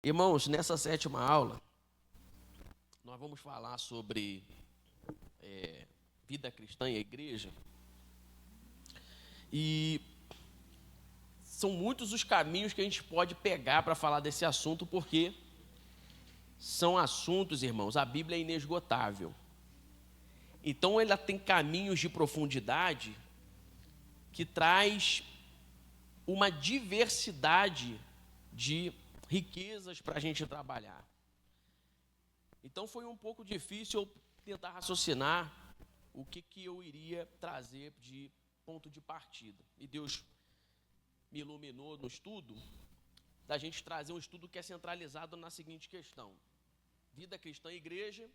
Irmãos, nessa sétima aula, nós vamos falar sobre vida cristã e a igreja. E são muitos os caminhos que a gente pode pegar para falar desse assunto, porque são assuntos, irmãos, a Bíblia é inesgotável. Então, ela tem caminhos de profundidade que traz uma diversidade de riquezas para a gente trabalhar. Então foi um pouco difícil eu tentar raciocinar o que eu iria trazer de ponto de partida. E Deus me iluminou no estudo, da gente trazer um estudo que é centralizado na seguinte questão: vida cristã e igreja,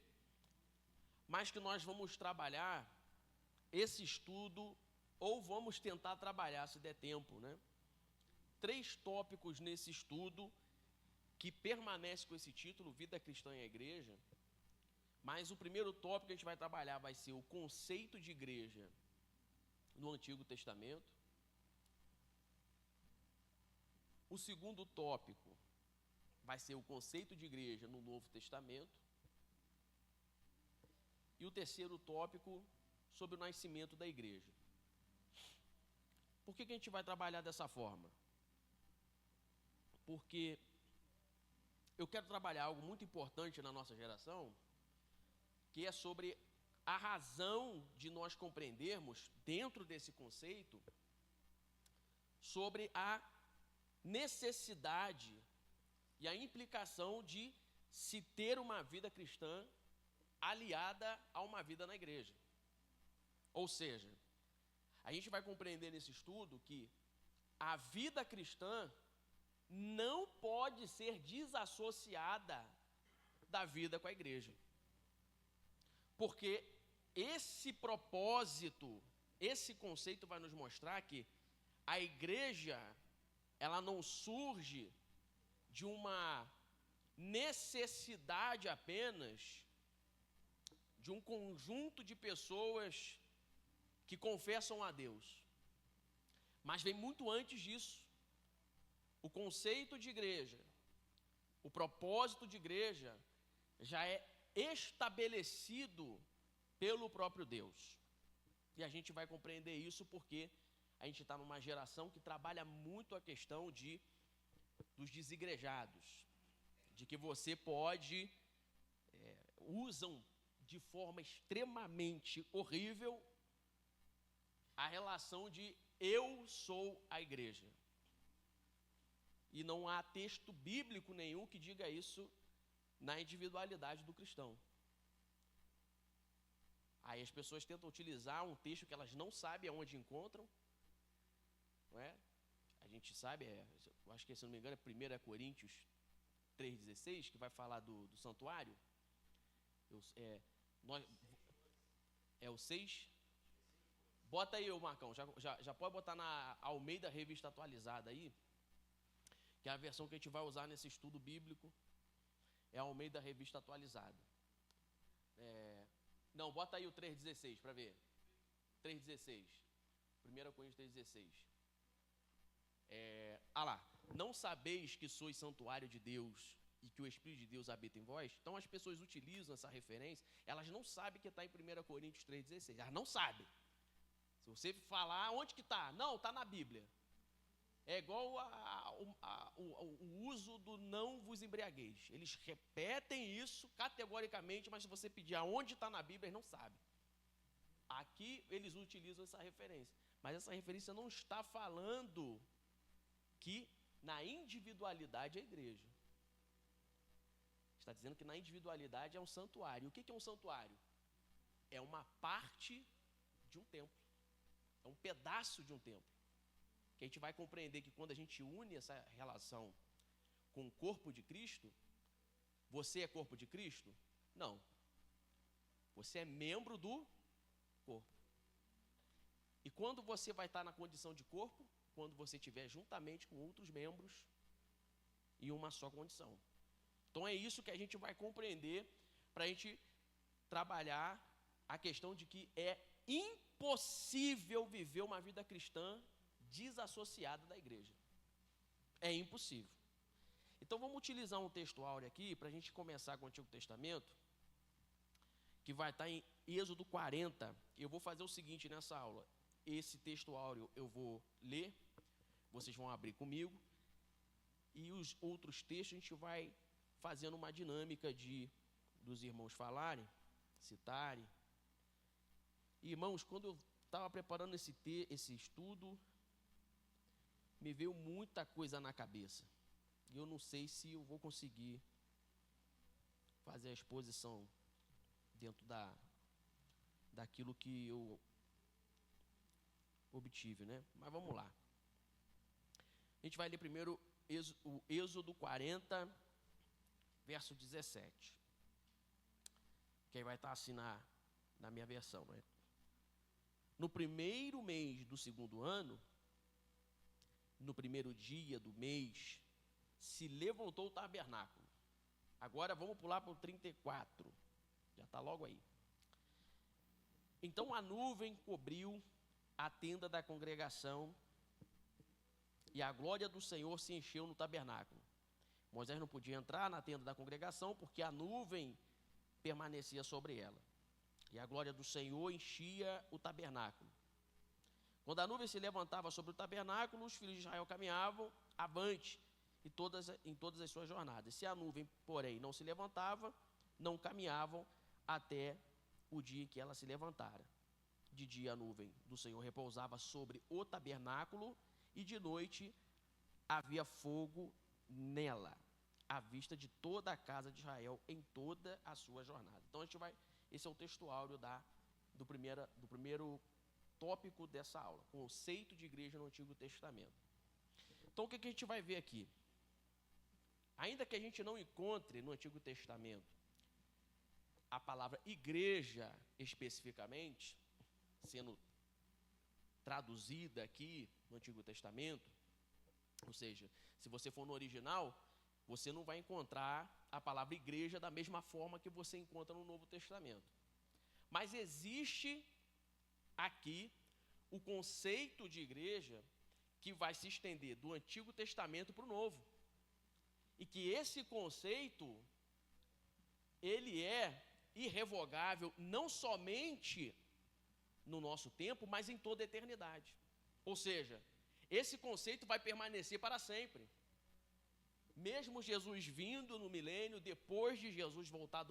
mas que nós vamos trabalhar esse estudo, ou vamos tentar trabalhar, se der tempo, né? 3 tópicos nesse estudo que permanece com esse título, Vida Cristã e a Igreja. Mas o primeiro tópico que a gente vai trabalhar vai ser o conceito de igreja no Antigo Testamento. O segundo tópico vai ser o conceito de igreja no Novo Testamento. E o terceiro tópico sobre o nascimento da igreja. Por que a gente vai trabalhar dessa forma? Porque eu quero trabalhar algo muito importante na nossa geração, que é sobre a razão de nós compreendermos, dentro desse conceito, sobre a necessidade e a implicação de se ter uma vida cristã aliada a uma vida na igreja. Ou seja, a gente vai compreender nesse estudo que a vida cristã não pode ser desassociada da vida com a igreja. Porque esse propósito, esse conceito vai nos mostrar que a igreja, ela não surge de uma necessidade apenas de um conjunto de pessoas que confessam a Deus. Mas vem muito antes disso. O conceito de igreja, o propósito de igreja já é estabelecido pelo próprio Deus. E a gente vai compreender isso porque a gente está numa geração que trabalha muito a questão dos desigrejados, de que você pode, usam de forma extremamente horrível a relação de eu sou a igreja. E não há texto bíblico nenhum que diga isso na individualidade do cristão. Aí as pessoas tentam utilizar um texto que elas não sabem aonde encontram, não é? A gente sabe, eu acho que, se não me engano, é 1 Coríntios 3,16, que vai falar do santuário. É o 6? Bota aí, Marcão, já pode botar na Almeida Revista Atualizada aí, que é a versão que a gente vai usar nesse estudo bíblico, é a Almeida Revista Atualizada. Não, bota aí o 3,16 para ver. 3,16. 1 Coríntios 3,16. Lá. Não sabeis que sois santuário de Deus e que o Espírito de Deus habita em vós? Então as pessoas utilizam essa referência, elas não sabem que está em 1 Coríntios 3,16. Elas não sabem. Se você falar, onde que está? Não, está na Bíblia. É igual o uso do não vos embriagueis. Eles repetem isso categoricamente, mas se você pedir aonde está na Bíblia, eles não sabem. Aqui eles utilizam essa referência. Mas essa referência não está falando que na individualidade é a igreja. Está dizendo que na individualidade é um santuário. O que é um santuário? É uma parte de um templo. É um pedaço de um templo. Que a gente vai compreender que quando a gente une essa relação com o corpo de Cristo, você é corpo de Cristo? Não. Você é membro do corpo. E quando você vai estar na condição de corpo? Quando você estiver juntamente com outros membros em uma só condição. Então é isso que a gente vai compreender para a gente trabalhar a questão de que é impossível viver uma vida cristã desassociada da igreja. É impossível. Então vamos utilizar um texto áureo aqui para a gente começar com o Antigo Testamento, que vai estar em Êxodo 40. Eu vou fazer o seguinte nessa aula: esse texto áureo eu vou ler, vocês vão abrir comigo, e os outros textos a gente vai fazendo uma dinâmica dos irmãos falarem, citarem. Irmãos, quando eu estava preparando esse estudo, me veio muita coisa na cabeça. E eu não sei se eu vou conseguir fazer a exposição dentro daquilo que eu obtive, né? Mas vamos lá. A gente vai ler primeiro o Êxodo 40, verso 17. Que aí vai estar assim na minha versão, né? No primeiro mês do segundo ano, no primeiro dia do mês, se levantou o tabernáculo. Agora vamos pular para o 34. Já está logo aí. Então a nuvem cobriu a tenda da congregação e a glória do Senhor se encheu no tabernáculo. Moisés não podia entrar na tenda da congregação porque a nuvem permanecia sobre ela. E a glória do Senhor enchia o tabernáculo. Quando a nuvem se levantava sobre o tabernáculo, os filhos de Israel caminhavam avante em todas as suas jornadas. Se a nuvem, porém, não se levantava, não caminhavam até o dia em que ela se levantara. De dia a nuvem do Senhor repousava sobre o tabernáculo e de noite havia fogo nela, à vista de toda a casa de Israel em toda a sua jornada. Então esse é o texto áureo do primeiro tópico dessa aula, conceito de igreja no Antigo Testamento. Então o que a gente vai ver aqui? Ainda que a gente não encontre no Antigo Testamento a palavra igreja especificamente, sendo traduzida aqui no Antigo Testamento, ou seja, se você for no original, você não vai encontrar a palavra igreja da mesma forma que você encontra no Novo Testamento. Mas existe aqui o conceito de igreja que vai se estender do Antigo Testamento para o Novo. E que esse conceito, ele é irrevogável não somente no nosso tempo, mas em toda a eternidade. Ou seja, esse conceito vai permanecer para sempre. Mesmo Jesus vindo no milênio, depois de Jesus voltar,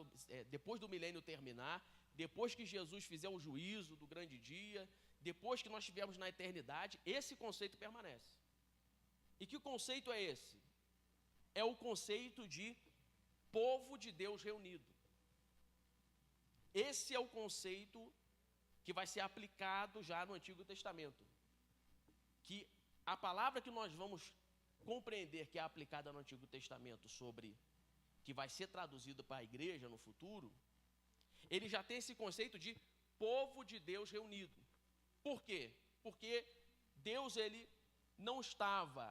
depois do milênio terminar, depois que Jesus fizer o juízo do grande dia, depois que nós estivermos na eternidade, esse conceito permanece. E que conceito é esse? É o conceito de povo de Deus reunido. Esse é o conceito que vai ser aplicado já no Antigo Testamento. Que a palavra que nós vamos compreender que é aplicada no Antigo Testamento que vai ser traduzida para a igreja no futuro, ele já tem esse conceito de povo de Deus reunido. Por quê? Porque Deus, ele não estava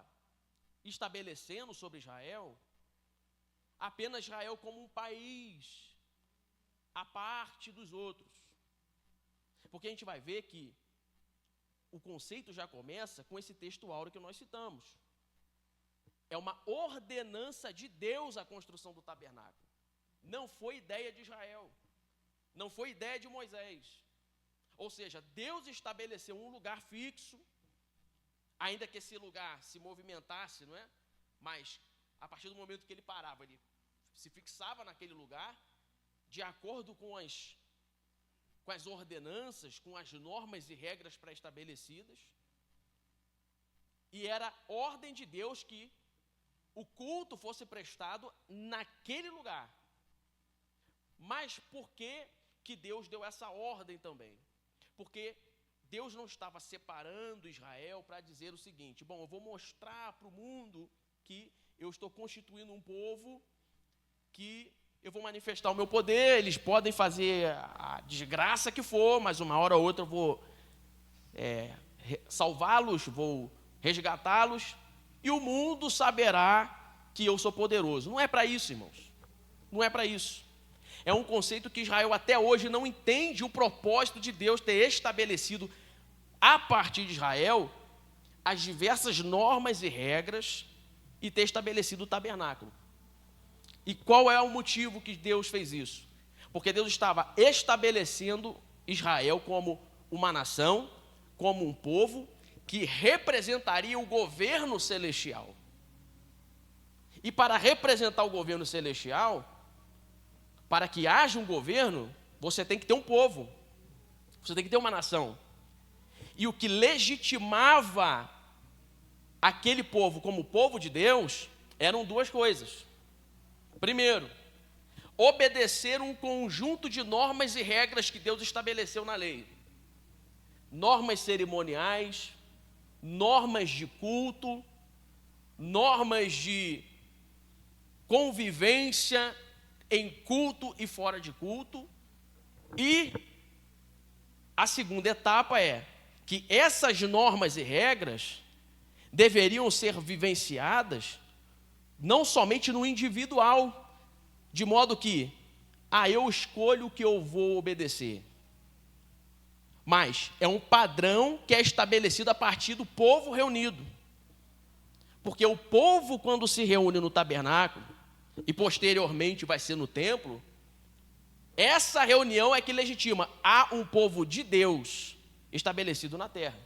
estabelecendo sobre Israel apenas Israel como um país à parte dos outros. Porque a gente vai ver que o conceito já começa com esse texto áureo que nós citamos. É uma ordenança de Deus a construção do tabernáculo. Não foi ideia de Israel. Não foi ideia de Moisés. Ou seja, Deus estabeleceu um lugar fixo, ainda que esse lugar se movimentasse, não é? Mas, a partir do momento que ele parava, ele se fixava naquele lugar, de acordo com as ordenanças, com as normas e regras pré-estabelecidas. E era ordem de Deus que o culto fosse prestado naquele lugar. Mas por que Deus deu essa ordem também? Porque Deus não estava separando Israel para dizer o seguinte: bom, eu vou mostrar para o mundo que eu estou constituindo um povo, que eu vou manifestar o meu poder, eles podem fazer a desgraça que for, mas uma hora ou outra eu vou salvá-los, vou resgatá-los, e o mundo saberá que eu sou poderoso. Não é para isso, irmãos. Não é para isso. É um conceito que Israel até hoje não entende o propósito de Deus ter estabelecido, a partir de Israel, as diversas normas e regras e ter estabelecido o tabernáculo. E qual é o motivo que Deus fez isso? Porque Deus estava estabelecendo Israel como uma nação, como um povo que representaria o governo celestial. E para representar o governo celestial, para que haja um governo, você tem que ter um povo, você tem que ter uma nação. E o que legitimava aquele povo como povo de Deus eram duas coisas. Primeiro, obedecer um conjunto de normas e regras que Deus estabeleceu na lei. Normas cerimoniais, normas de culto, normas de convivência em culto e fora de culto. E a segunda etapa é que essas normas e regras deveriam ser vivenciadas não somente no individual, de modo que, eu escolho o que eu vou obedecer. Mas é um padrão que é estabelecido a partir do povo reunido. Porque o povo, quando se reúne no tabernáculo, e posteriormente vai ser no templo, essa reunião é que legitima. Há um povo de Deus estabelecido na terra.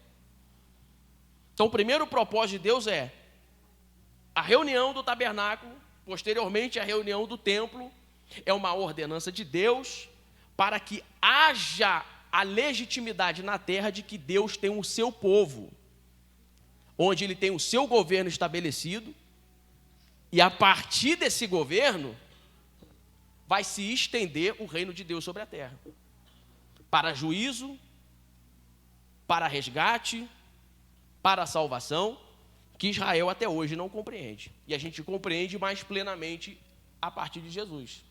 Então, o primeiro propósito de Deus é a reunião do tabernáculo, posteriormente a reunião do templo, é uma ordenança de Deus para que haja a legitimidade na terra de que Deus tem o seu povo, onde ele tem o seu governo estabelecido, e a partir desse governo vai se estender o reino de Deus sobre a terra, para juízo, para resgate, para a salvação, que Israel até hoje não compreende. E a gente compreende mais plenamente a partir de Jesus.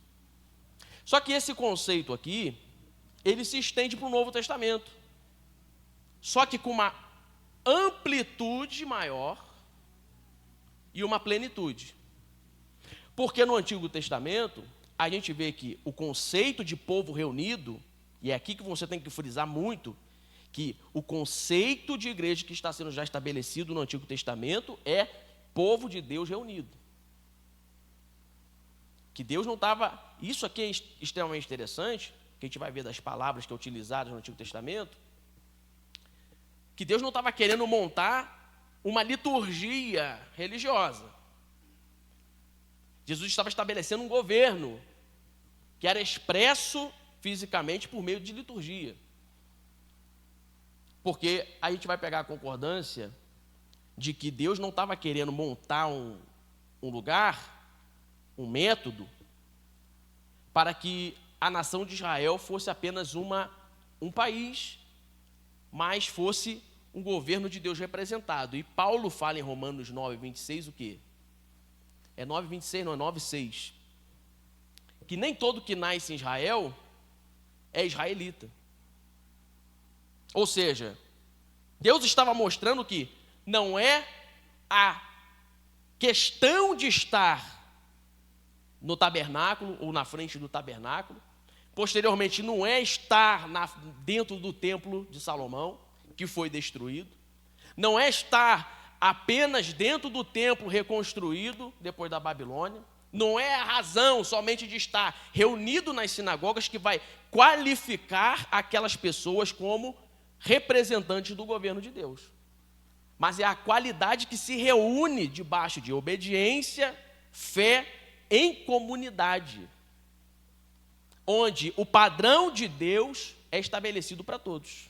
Só que esse conceito aqui, ele se estende para o Novo Testamento. Só que com uma amplitude maior e uma plenitude. Porque no Antigo Testamento, a gente vê que o conceito de povo reunido, e é aqui que você tem que frisar muito, que o conceito de igreja que está sendo já estabelecido no Antigo Testamento é povo de Deus reunido. Que Deus não estava... Isso aqui é extremamente interessante, que a gente vai ver das palavras que é utilizadas no Antigo Testamento, que Deus não estava querendo montar uma liturgia religiosa. Jesus estava estabelecendo um governo que era expresso fisicamente por meio de liturgia. Porque a gente vai pegar a concordância de que Deus não estava querendo montar um lugar, um método, para que a nação de Israel fosse apenas um país, mas fosse um governo de Deus representado. E Paulo fala em Romanos 9, 26 o quê? É 9, 26, não, é 9, 6. Que nem todo que nasce em Israel é israelita. Ou seja, Deus estava mostrando que não é a questão de estar no tabernáculo ou na frente do tabernáculo, posteriormente não é estar dentro do templo de Salomão, que foi destruído, não é estar apenas dentro do templo reconstruído depois da Babilônia, não é a razão somente de estar reunido nas sinagogas que vai qualificar aquelas pessoas como representantes do governo de Deus. Mas é a qualidade que se reúne debaixo de obediência, fé, em comunidade, onde o padrão de Deus é estabelecido para todos.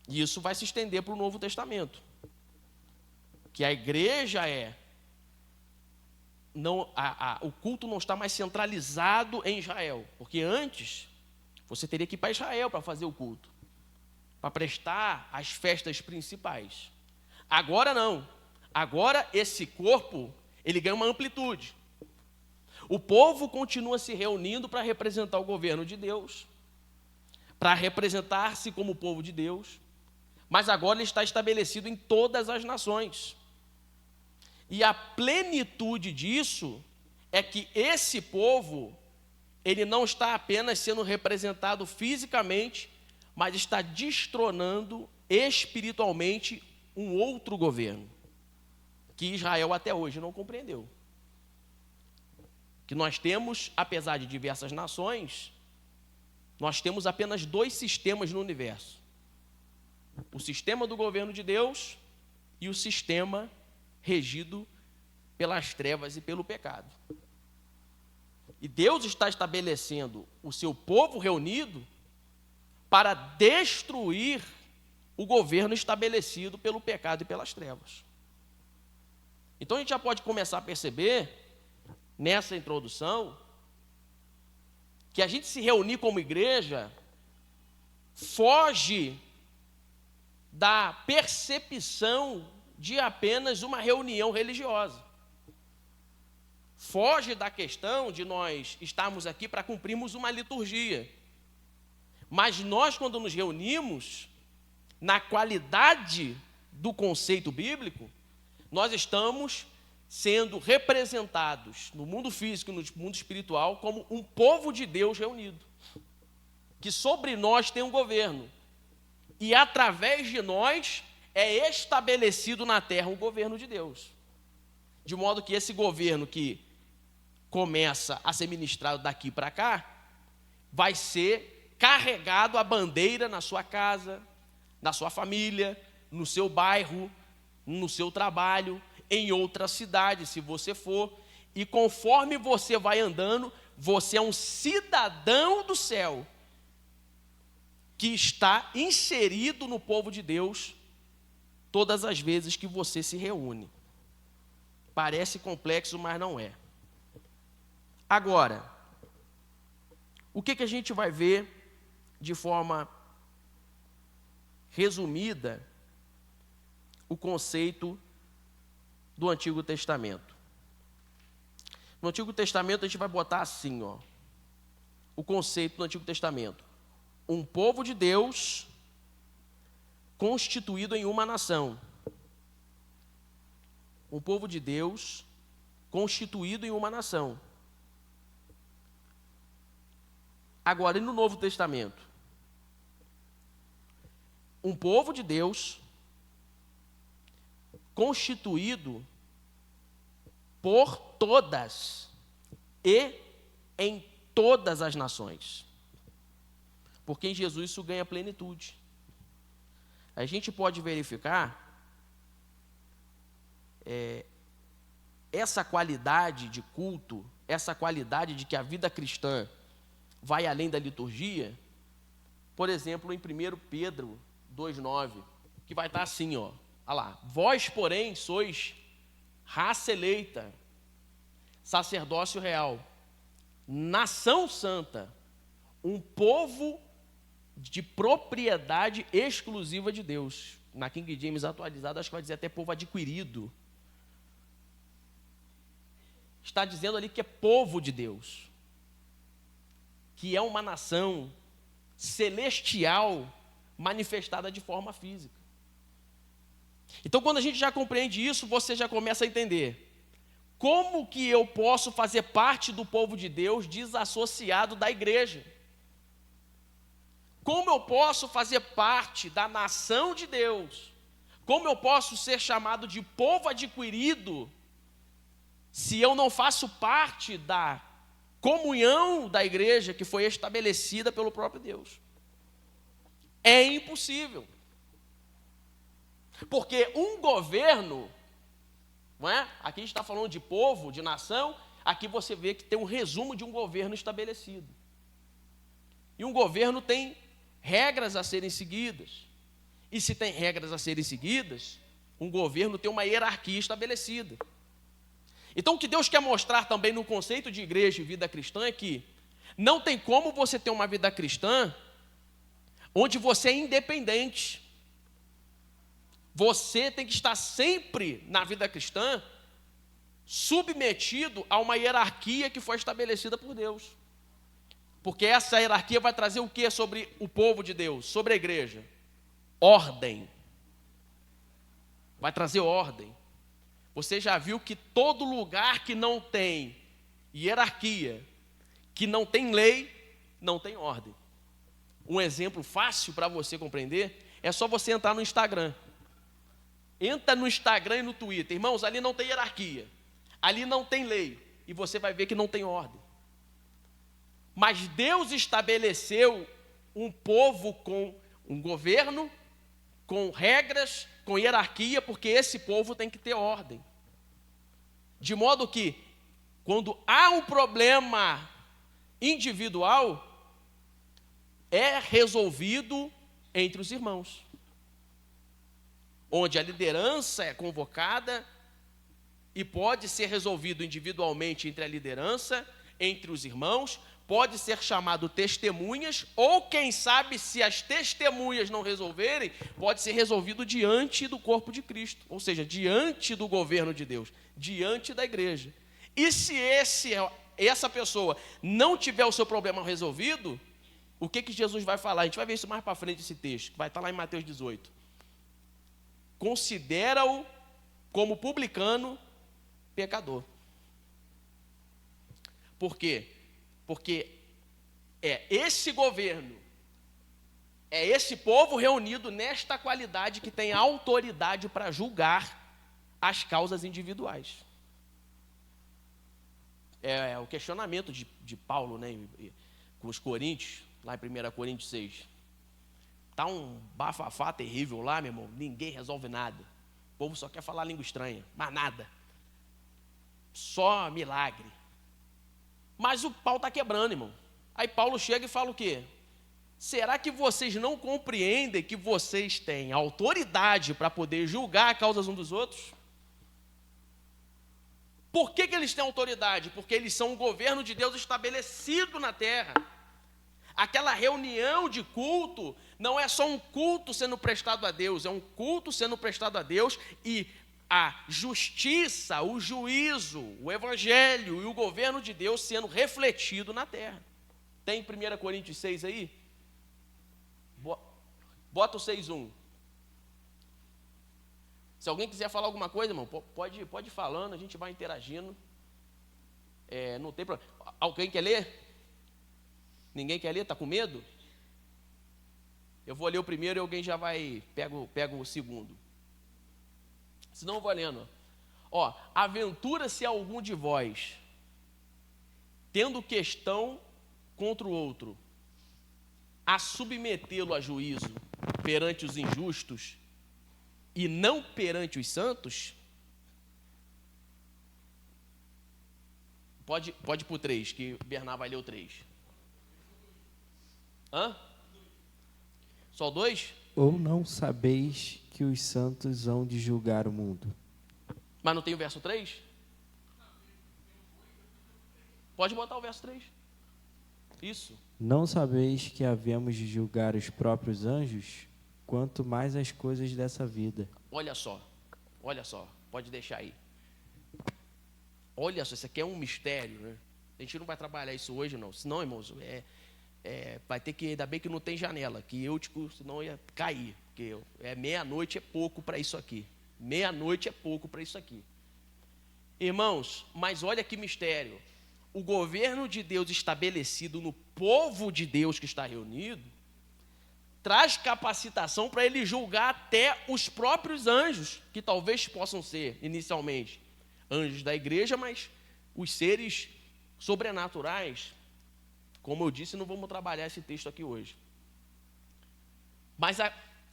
E isso vai se estender para o Novo Testamento. Que a igreja o culto não está mais centralizado em Israel. Porque antes, você teria que ir para Israel para fazer o culto, para prestar as festas principais. Agora não. Agora esse corpo, ele ganha uma amplitude. O povo continua se reunindo para representar o governo de Deus, para representar-se como povo de Deus, mas agora ele está estabelecido em todas as nações. E a plenitude disso é que esse povo, ele não está apenas sendo representado fisicamente, mas está destronando espiritualmente um outro governo, que Israel até hoje não compreendeu. que nós temos, apesar de diversas nações, nós temos apenas 2 sistemas no universo. O sistema do governo de Deus e o sistema regido pelas trevas e pelo pecado. E Deus está estabelecendo o seu povo reunido para destruir o governo estabelecido pelo pecado e pelas trevas. Então a gente já pode começar a perceber, nessa introdução, que a gente se reunir como igreja foge da percepção de apenas uma reunião religiosa. Foge da questão de nós estarmos aqui para cumprirmos uma liturgia. Mas nós, quando nos reunimos, na qualidade do conceito bíblico, nós estamos sendo representados no mundo físico e no mundo espiritual como um povo de Deus reunido, que sobre nós tem um governo, e através de nós é estabelecido na terra o governo de Deus, de modo que esse governo que começa a ser ministrado daqui para cá, vai ser carregado a bandeira na sua casa, na sua família, no seu bairro, no seu trabalho, em outra cidade, se você for, e conforme você vai andando, você é um cidadão do céu, que está inserido no povo de Deus, todas as vezes que você se reúne. Parece complexo, mas não é. Agora, o que a gente vai ver de forma resumida, o conceito do Antigo Testamento. No Antigo Testamento a gente vai botar assim, ó, o conceito do Antigo Testamento. Um povo de Deus constituído em uma nação. Um povo de Deus constituído em uma nação. Agora, e no Novo Testamento? Um povo de Deus constituído por todas e em todas as nações. Porque em Jesus isso ganha plenitude. A gente pode verificar essa qualidade de culto, essa qualidade de que a vida cristã vai além da liturgia, por exemplo, em 1 Pedro 2,9, que vai estar assim, ó. Olha lá, vós, porém, sois raça eleita, sacerdócio real, nação santa, um povo de propriedade exclusiva de Deus. Na King James atualizada, acho que vai dizer até povo adquirido. Está dizendo ali que é povo de Deus, que é uma nação celestial manifestada de forma física. Então, quando a gente já compreende isso, você já começa a entender como que eu posso fazer parte do povo de Deus desassociado da igreja. Como eu posso fazer parte da nação de Deus? Como eu posso ser chamado de povo adquirido se eu não faço parte da comunhão da igreja que foi estabelecida pelo próprio Deus? É impossível. Porque um governo, não é? Aqui a gente está falando de povo, de nação, aqui você vê que tem um resumo de um governo estabelecido. E um governo tem regras a serem seguidas. E se tem regras a serem seguidas, um governo tem uma hierarquia estabelecida. Então o que Deus quer mostrar também no conceito de igreja e vida cristã é que não tem como você ter uma vida cristã onde você é independente. Você tem que estar sempre na vida cristã submetido a uma hierarquia que foi estabelecida por Deus. Porque essa hierarquia vai trazer o que sobre o povo de Deus, sobre a igreja? Ordem. Vai trazer ordem. Você já viu que todo lugar que não tem hierarquia, que não tem lei, não tem ordem. Um exemplo fácil para você compreender é só você entrar no Instagram. Entra no Instagram e no Twitter. Irmãos, ali não tem hierarquia. Ali não tem lei. e você vai ver que não tem ordem. Mas Deus estabeleceu um povo com um governo, com regras, com hierarquia, porque esse povo tem que ter ordem. De modo que, quando há um problema individual, é resolvido entre os irmãos. Onde a liderança é convocada e pode ser resolvido individualmente entre a liderança, entre os irmãos, pode ser chamado testemunhas, ou quem sabe, se as testemunhas não resolverem, pode ser resolvido diante do corpo de Cristo, ou seja, diante do governo de Deus, diante da igreja. E se essa pessoa não tiver o seu problema resolvido, o que Jesus vai falar? A gente vai ver isso mais para frente, esse texto, que vai estar lá em Mateus 18. Considera-o como publicano pecador. Por quê? Porque é esse governo, é esse povo reunido nesta qualidade que tem autoridade para julgar as causas individuais. É o questionamento de Paulo, né, com os coríntios, lá em 1 Coríntios 6. Está um bafafá terrível lá, meu irmão, ninguém resolve nada. O povo só quer falar língua estranha, mas nada. Só milagre. Mas o pau está quebrando, irmão. Aí Paulo chega e fala o quê? Será que vocês não compreendem que vocês têm autoridade para poder julgar as causas uns dos outros? Por que eles têm autoridade? Porque eles são um governo de Deus estabelecido na terra. Aquela reunião de culto não é só um culto sendo prestado a Deus, é um culto sendo prestado a Deus e a justiça, o juízo, o evangelho e o governo de Deus sendo refletido na terra. Tem 1 Coríntios 6 aí? Bota o 6:1. Se alguém quiser falar alguma coisa, irmão, pode ir falando, a gente vai interagindo. Não tem problema. Alguém quer ler? Ninguém quer ler? Está com medo? Eu vou ler o primeiro e alguém já vai, pega o segundo. Senão eu vou lendo. Aventura-se algum de vós, tendo questão contra o outro, a submetê-lo a juízo perante os injustos e não perante os santos? Pode ir para o 3, que o Bernardo vai ler o 3. Só 2? Ou não sabeis que os santos hão de julgar o mundo? Mas não tem o verso 3? Pode botar o verso 3. Isso. Não sabeis que havemos de julgar os próprios anjos, quanto mais as coisas dessa vida. Olha só, pode deixar aí. Olha só, isso aqui é um mistério, né? A gente não vai trabalhar isso hoje, não. Senão, irmãos, vai ter que, ainda bem que não tem janela, que senão ia cair, porque meia-noite é pouco para isso aqui. Meia-noite é pouco para isso aqui. Irmãos, mas olha que mistério. O governo de Deus estabelecido no povo de Deus que está reunido, traz capacitação para ele julgar até os próprios anjos, que talvez possam ser, inicialmente, anjos da igreja, mas os seres sobrenaturais, como eu disse, não vamos trabalhar esse texto aqui hoje. Mas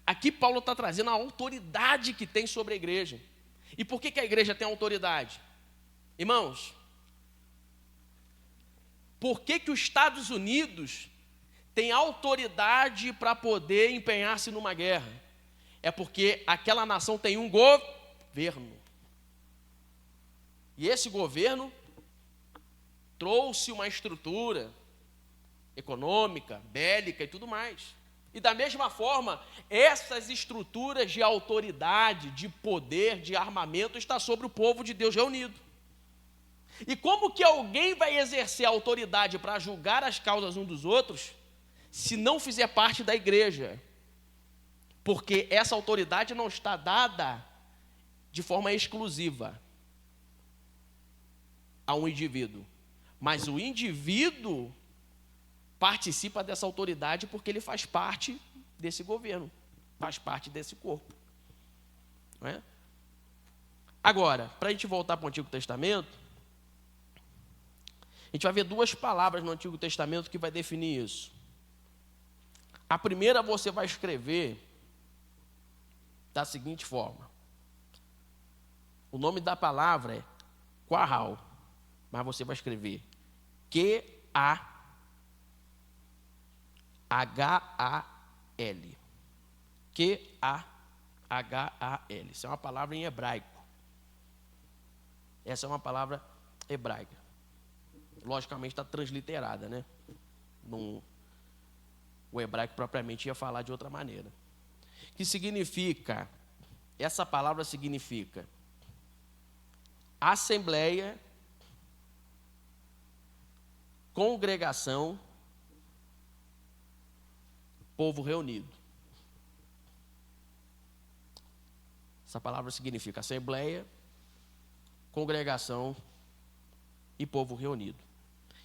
aqui Paulo está trazendo a autoridade que tem sobre a igreja. E por que a igreja tem autoridade? Irmãos, por que os Estados Unidos têm autoridade para poder empenhar-se numa guerra? É porque aquela nação tem um governo. E esse governo trouxe uma estrutura econômica, bélica e tudo mais. E da mesma forma, essas estruturas de autoridade, de poder, de armamento, está sobre o povo de Deus reunido. E como que alguém vai exercer autoridade para julgar as causas uns dos outros, se não fizer parte da igreja? Porque essa autoridade não está dada de forma exclusiva a um indivíduo, mas o indivíduo participa dessa autoridade porque ele faz parte desse governo, faz parte desse corpo. Não é? Agora, para a gente voltar para o Antigo Testamento, gente vai ver duas palavras no Antigo Testamento que vai definir isso. A primeira você vai escrever da seguinte forma. O nome da palavra é Quahal, mas você vai escrever Q-A-H-A-L. Q-A-H-A-L. Isso é uma palavra em hebraico. Essa é uma palavra hebraica. Logicamente está transliterada, né? O hebraico propriamente ia falar de outra maneira. Que significa, essa palavra significa assembleia, congregação, povo reunido. Essa palavra significa assembleia, congregação e povo reunido.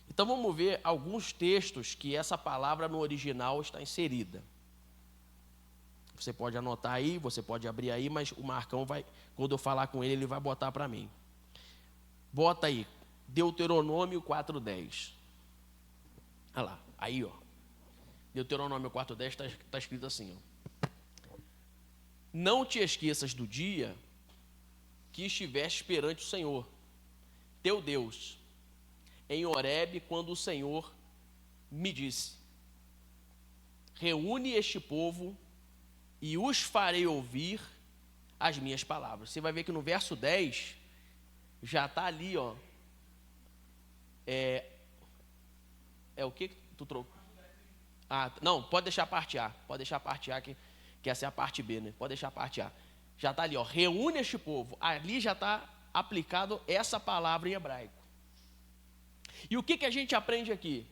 Então vamos ver alguns textos que essa palavra no original está inserida. Você pode anotar aí, você pode abrir aí, mas o Marcão vai, quando eu falar com ele, ele vai botar para mim. Bota aí, Deuteronômio 4:10. Olha lá, aí ó. Deuteronômio 4:10 está escrito assim, ó. Não te esqueças do dia que estiveste perante o Senhor, teu Deus, em Horebe, quando o Senhor me disse: reúne este povo e os farei ouvir as minhas palavras. Você vai ver que no verso 10 já está ali, ó. É o que tu trocou? Ah, não, pode deixar a parte A. Pode deixar a parte A, que essa é a parte B, né? Pode deixar a parte A. Já está ali, ó. Reúne este povo. Ali já está aplicado essa palavra em hebraico. E o que a gente aprende aqui?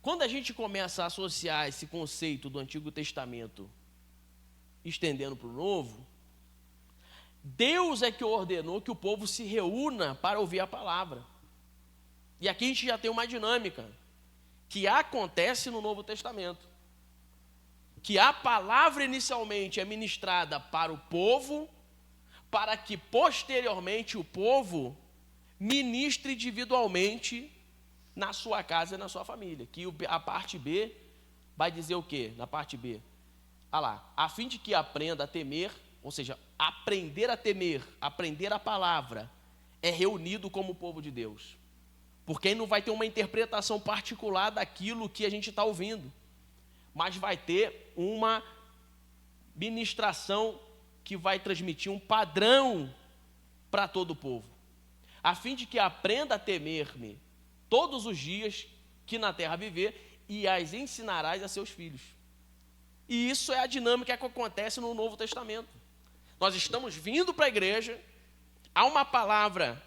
Quando a gente começa a associar esse conceito do Antigo Testamento, estendendo para o Novo, Deus é que ordenou que o povo se reúna para ouvir a palavra. E aqui a gente já tem uma dinâmica que acontece no Novo Testamento. Que a palavra inicialmente é ministrada para o povo, para que posteriormente o povo ministre individualmente na sua casa e na sua família. Que a parte B vai dizer o quê? Na parte B. Olha lá, a fim de que aprenda a temer, ou seja, aprender a temer, aprender a palavra, é reunido como povo de Deus. Porque aí não vai ter uma interpretação particular daquilo que a gente está ouvindo, mas vai ter uma ministração que vai transmitir um padrão para todo o povo, a fim de que aprenda a temer-me todos os dias que na terra viver, e as ensinarás a seus filhos. E isso é a dinâmica que acontece no Novo Testamento. Nós estamos vindo para a igreja, há uma palavra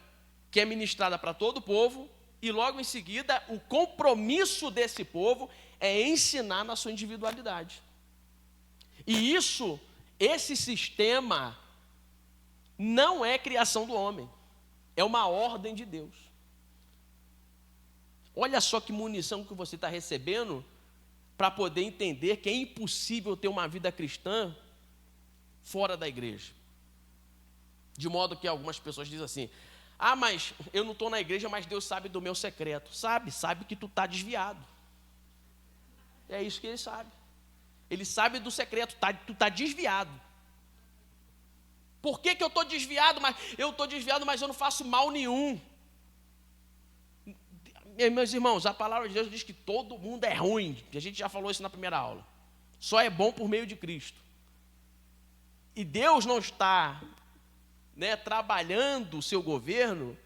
que é ministrada para todo o povo, e logo em seguida o compromisso desse povo é ensinar na sua individualidade. E esse sistema não é criação do homem, é uma ordem de Deus. Olha só que munição que você está recebendo para poder entender que é impossível ter uma vida cristã fora da igreja. De modo que algumas pessoas dizem assim: ah, mas eu não estou na igreja, mas Deus sabe do meu secreto. Sabe que tu está desviado. É isso que ele sabe. Ele sabe do secreto, tu está desviado. Por que eu estou desviado? Eu estou desviado, mas eu não faço mal nenhum. Meus irmãos, a palavra de Deus diz que todo mundo é ruim. A gente já falou isso na primeira aula. Só é bom por meio de Cristo. E Deus não está, trabalhando o seu governo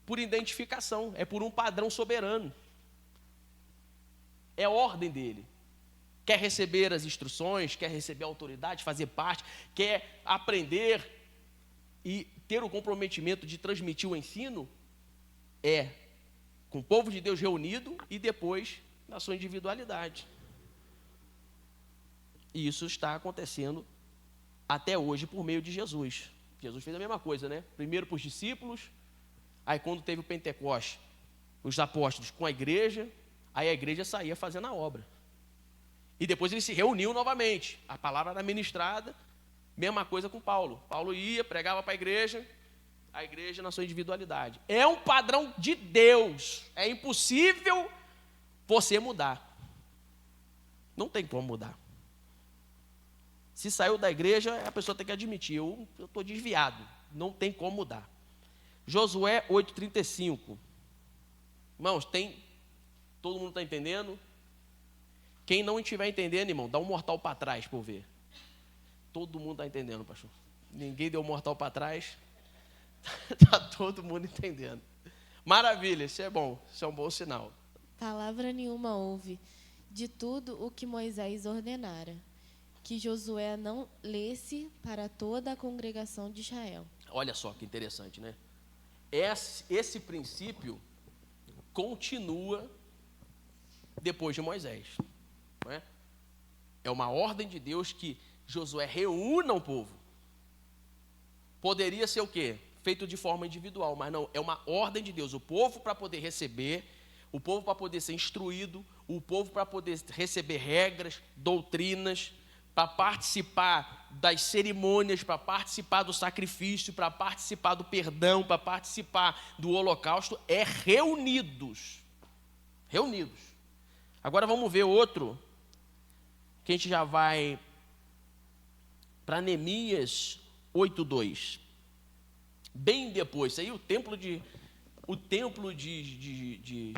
por identificação, é por um padrão soberano. É a ordem dele. Quer receber as instruções, quer receber a autoridade, fazer parte, quer aprender e ter o comprometimento de transmitir o ensino, com o povo de Deus reunido e depois na sua individualidade. E isso está acontecendo até hoje por meio de Jesus. Jesus fez a mesma coisa, né? Primeiro para os discípulos, aí quando teve o Pentecoste, os apóstolos com a igreja, aí a igreja saía fazendo a obra. E depois ele se reuniu novamente. A palavra era ministrada, mesma coisa com Paulo. Paulo ia, pregava para a igreja, a igreja na sua individualidade. É um padrão de Deus. É impossível você mudar. Não tem como mudar. Se saiu da igreja, a pessoa tem que admitir, eu estou desviado. Não tem como mudar. Josué 8,35. Irmãos, todo mundo está entendendo? Quem não estiver entendendo, irmão, dá um mortal para trás para eu ver. Todo mundo está entendendo, pastor. Ninguém deu mortal para trás. Está todo mundo entendendo. Maravilha, isso é bom. Isso é um bom sinal. Palavra nenhuma houve de tudo o que Moisés ordenara, que Josué não lesse para toda a congregação de Israel. Olha só que interessante, né? Esse princípio continua depois de Moisés. Não é? É uma ordem de Deus que Josué reúna o povo. Poderia ser o quê? Feito de forma individual, mas não, é uma ordem de Deus. O povo para poder receber, o povo para poder ser instruído, o povo para poder receber regras, doutrinas, para participar das cerimônias, para participar do sacrifício, para participar do perdão, para participar do holocausto, é reunidos. Reunidos. Agora vamos ver outro, que a gente já vai para Neemias 8:2. Bem depois, isso aí o templo de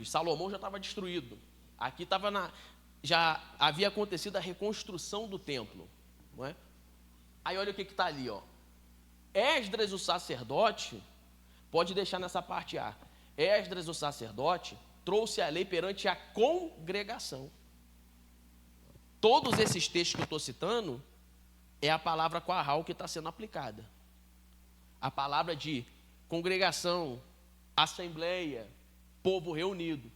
Salomão já estava destruído. Aqui já havia acontecido a reconstrução do templo. Não é? Aí olha o que está ali. Ó. Esdras, o sacerdote, pode deixar nessa parte A. Esdras, o sacerdote, trouxe a lei perante a congregação. Todos esses textos que eu estou citando, é a palavra quarral que está sendo aplicada. A palavra de congregação, assembleia, povo reunido.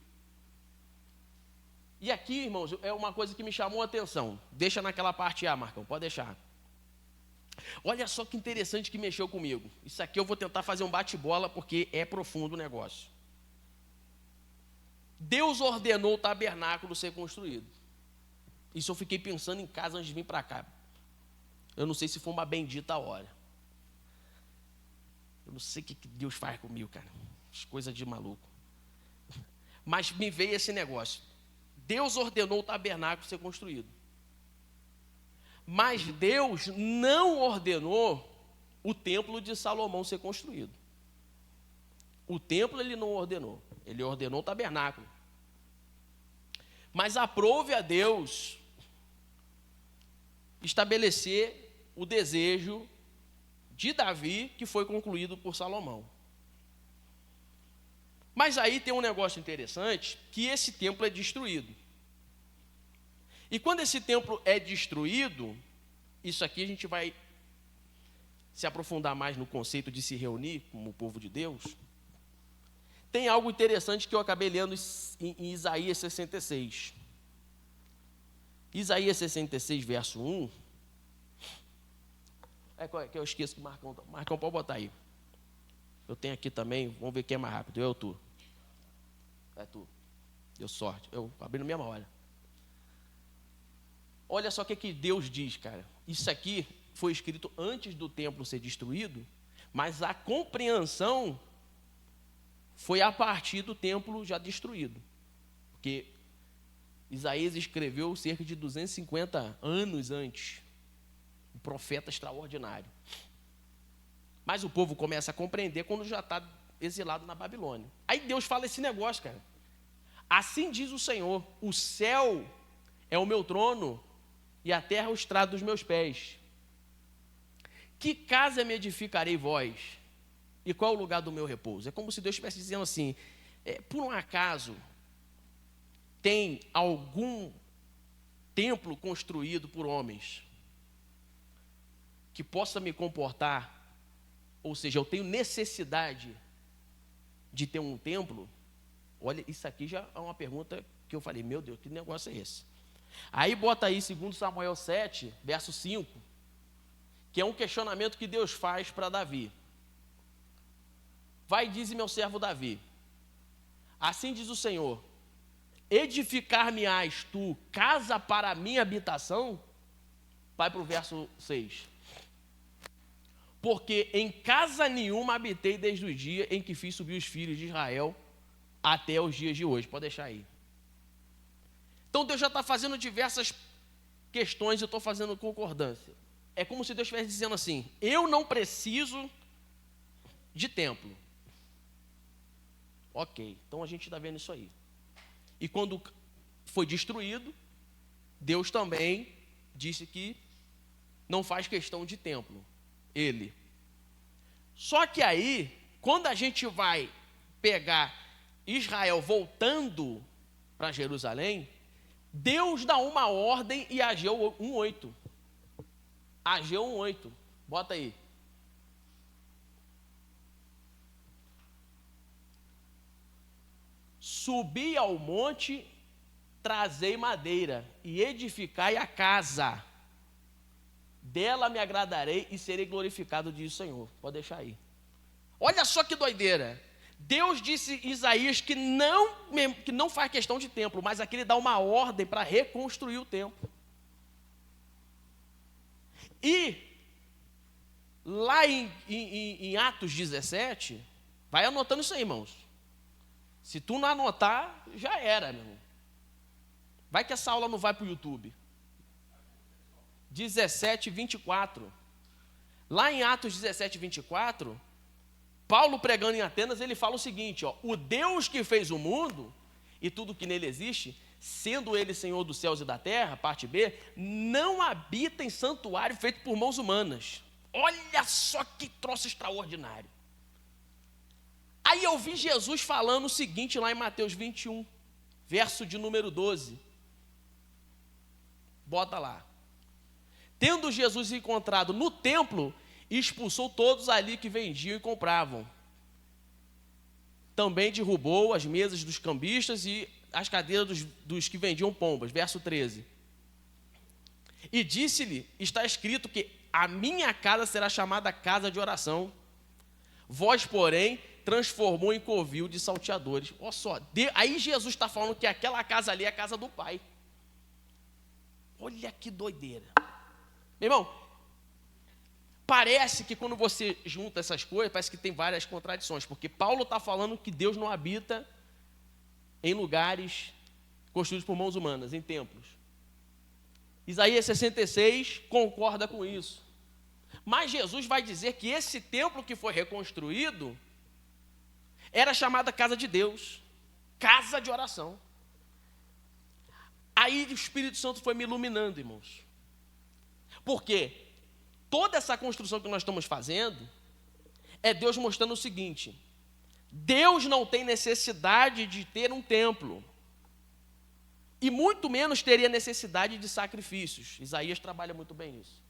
E aqui, irmãos, é uma coisa que me chamou a atenção. Deixa naquela parte A, Marcão, pode deixar. Olha só que interessante que mexeu comigo. Isso aqui eu vou tentar fazer um bate-bola, porque é profundo o negócio. Deus ordenou o tabernáculo ser construído. Isso eu fiquei pensando em casa antes de vir para cá. Eu não sei se foi uma bendita hora. Eu não sei o que Deus faz comigo, cara. Coisa de maluco. Mas me veio esse negócio. Deus ordenou o tabernáculo ser construído. Mas Deus não ordenou o templo de Salomão ser construído. O templo ele não ordenou. Ele ordenou o tabernáculo. Mas aprove a Deus estabelecer o desejo de Davi, que foi concluído por Salomão. Mas aí tem um negócio interessante, que esse templo é destruído. E quando esse templo é destruído, isso aqui a gente vai se aprofundar mais no conceito de se reunir como o povo de Deus. Tem algo interessante que eu acabei lendo em Isaías 66. Isaías 66, verso 1. É que eu esqueço que Marcão pode botar aí. Eu tenho aqui também, vamos ver quem é mais rápido, eu ou tu? É tu. Deu sorte, eu abri na mesma hora. Olha só o que Deus diz, cara. Isso aqui foi escrito antes do templo ser destruído, mas a compreensão foi a partir do templo já destruído. Porque Isaías escreveu cerca de 250 anos antes. Um profeta extraordinário. Mas o povo começa a compreender quando já está exilado na Babilônia. Aí Deus fala esse negócio, cara. Assim diz o Senhor: o céu é o meu trono e a terra o estrado dos meus pés. Que casa me edificarei vós? E qual é o lugar do meu repouso? É como se Deus estivesse dizendo assim, por um acaso, tem algum templo construído por homens que possa me comportar, ou seja, eu tenho necessidade de ter um templo? Olha, isso aqui já é uma pergunta que eu falei, meu Deus, que negócio é esse? Aí bota aí 2 Samuel 7, verso 5, que é um questionamento que Deus faz para Davi. Vai, dize meu servo Davi, assim diz o Senhor, edificar-me-ás tu casa para a minha habitação? Vai para o verso 6. porque em casa nenhuma habitei desde o dia em que fiz subir os filhos de Israel até os dias de hoje. Pode deixar aí. Então Deus já está fazendo diversas questões, eu estou fazendo concordância. É como se Deus estivesse dizendo assim: eu não preciso de templo. Ok, então a gente está vendo isso aí. E quando foi destruído, Deus também disse que não faz questão de templo. Ele. Só que aí, quando a gente vai pegar Israel voltando para Jerusalém, Deus dá uma ordem e Ageu 1:8. Ageu 1:8. Bota aí. Subi ao monte, trazei madeira e edificai a casa. Dela me agradarei e serei glorificado, diz o Senhor. Pode deixar aí. Olha só que doideira. Deus disse em Isaías que não faz questão de templo, mas aqui ele dá uma ordem para reconstruir o templo. E lá em Atos 17, vai anotando isso aí, irmãos. Se tu não anotar, já era, meu irmão. Vai que essa aula não vai para o YouTube. 17:24. Lá em Atos 17:24, Paulo pregando em Atenas, ele fala o seguinte: ó, o Deus que fez o mundo e tudo que nele existe, sendo ele Senhor dos céus e da terra, parte B, não habita em santuário feito por mãos humanas. Olha só que troço extraordinário. Aí eu vi Jesus falando o seguinte lá em Mateus 21, verso de número 12. Bota lá. Tendo Jesus encontrado no templo, expulsou todos ali que vendiam e compravam. Também derrubou as mesas dos cambistas e as cadeiras dos que vendiam pombas. Verso 13. E disse-lhe, está escrito que a minha casa será chamada casa de oração. Vós, porém, transformou em covil de salteadores. Olha só, aí Jesus está falando que aquela casa ali é a casa do Pai. Olha que doideira. Meu irmão, parece que quando você junta essas coisas, parece que tem várias contradições, porque Paulo está falando que Deus não habita em lugares construídos por mãos humanas, em templos. Isaías 66 concorda com isso. Mas Jesus vai dizer que esse templo que foi reconstruído era chamada casa de Deus, casa de oração. Aí o Espírito Santo foi me iluminando, irmãos. Porque toda essa construção que nós estamos fazendo é Deus mostrando o seguinte: Deus não tem necessidade de ter um templo. E muito menos teria necessidade de sacrifícios. Isaías trabalha muito bem isso.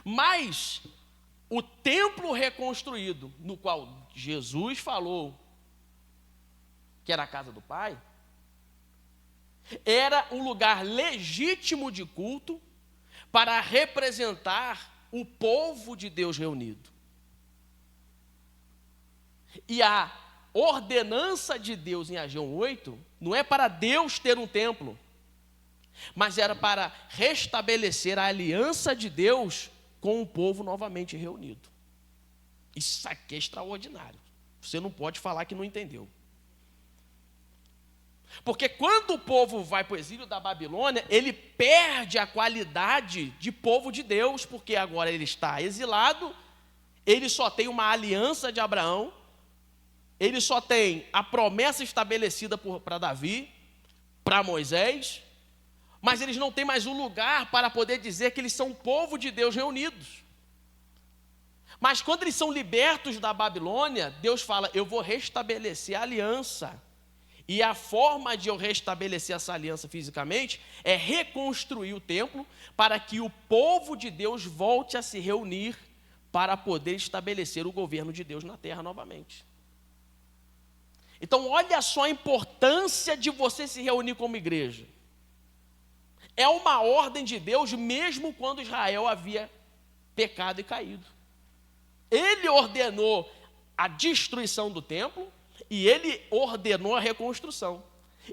Mas o templo reconstruído, no qual Jesus falou que era a casa do Pai, era um lugar legítimo de culto para representar o povo de Deus reunido. E a ordenança de Deus em Ageu 8 não é para Deus ter um templo, mas era para restabelecer a aliança de Deus com o povo novamente reunido. Isso aqui é extraordinário. Você não pode falar que não entendeu. Porque quando o povo vai para o exílio da Babilônia, ele perde a qualidade de povo de Deus, porque agora ele está exilado, ele só tem uma aliança de Abraão, ele só tem a promessa estabelecida para Davi, para Moisés, mas eles não têm mais um lugar para poder dizer que eles são o povo de Deus reunidos. Mas quando eles são libertos da Babilônia, Deus fala: eu vou restabelecer a aliança. E a forma de eu restabelecer essa aliança fisicamente é reconstruir o templo para que o povo de Deus volte a se reunir para poder estabelecer o governo de Deus na terra novamente. Então, olha só a importância de você se reunir como igreja. É uma ordem de Deus, mesmo quando Israel havia pecado e caído. Ele ordenou a destruição do templo e ele ordenou a reconstrução.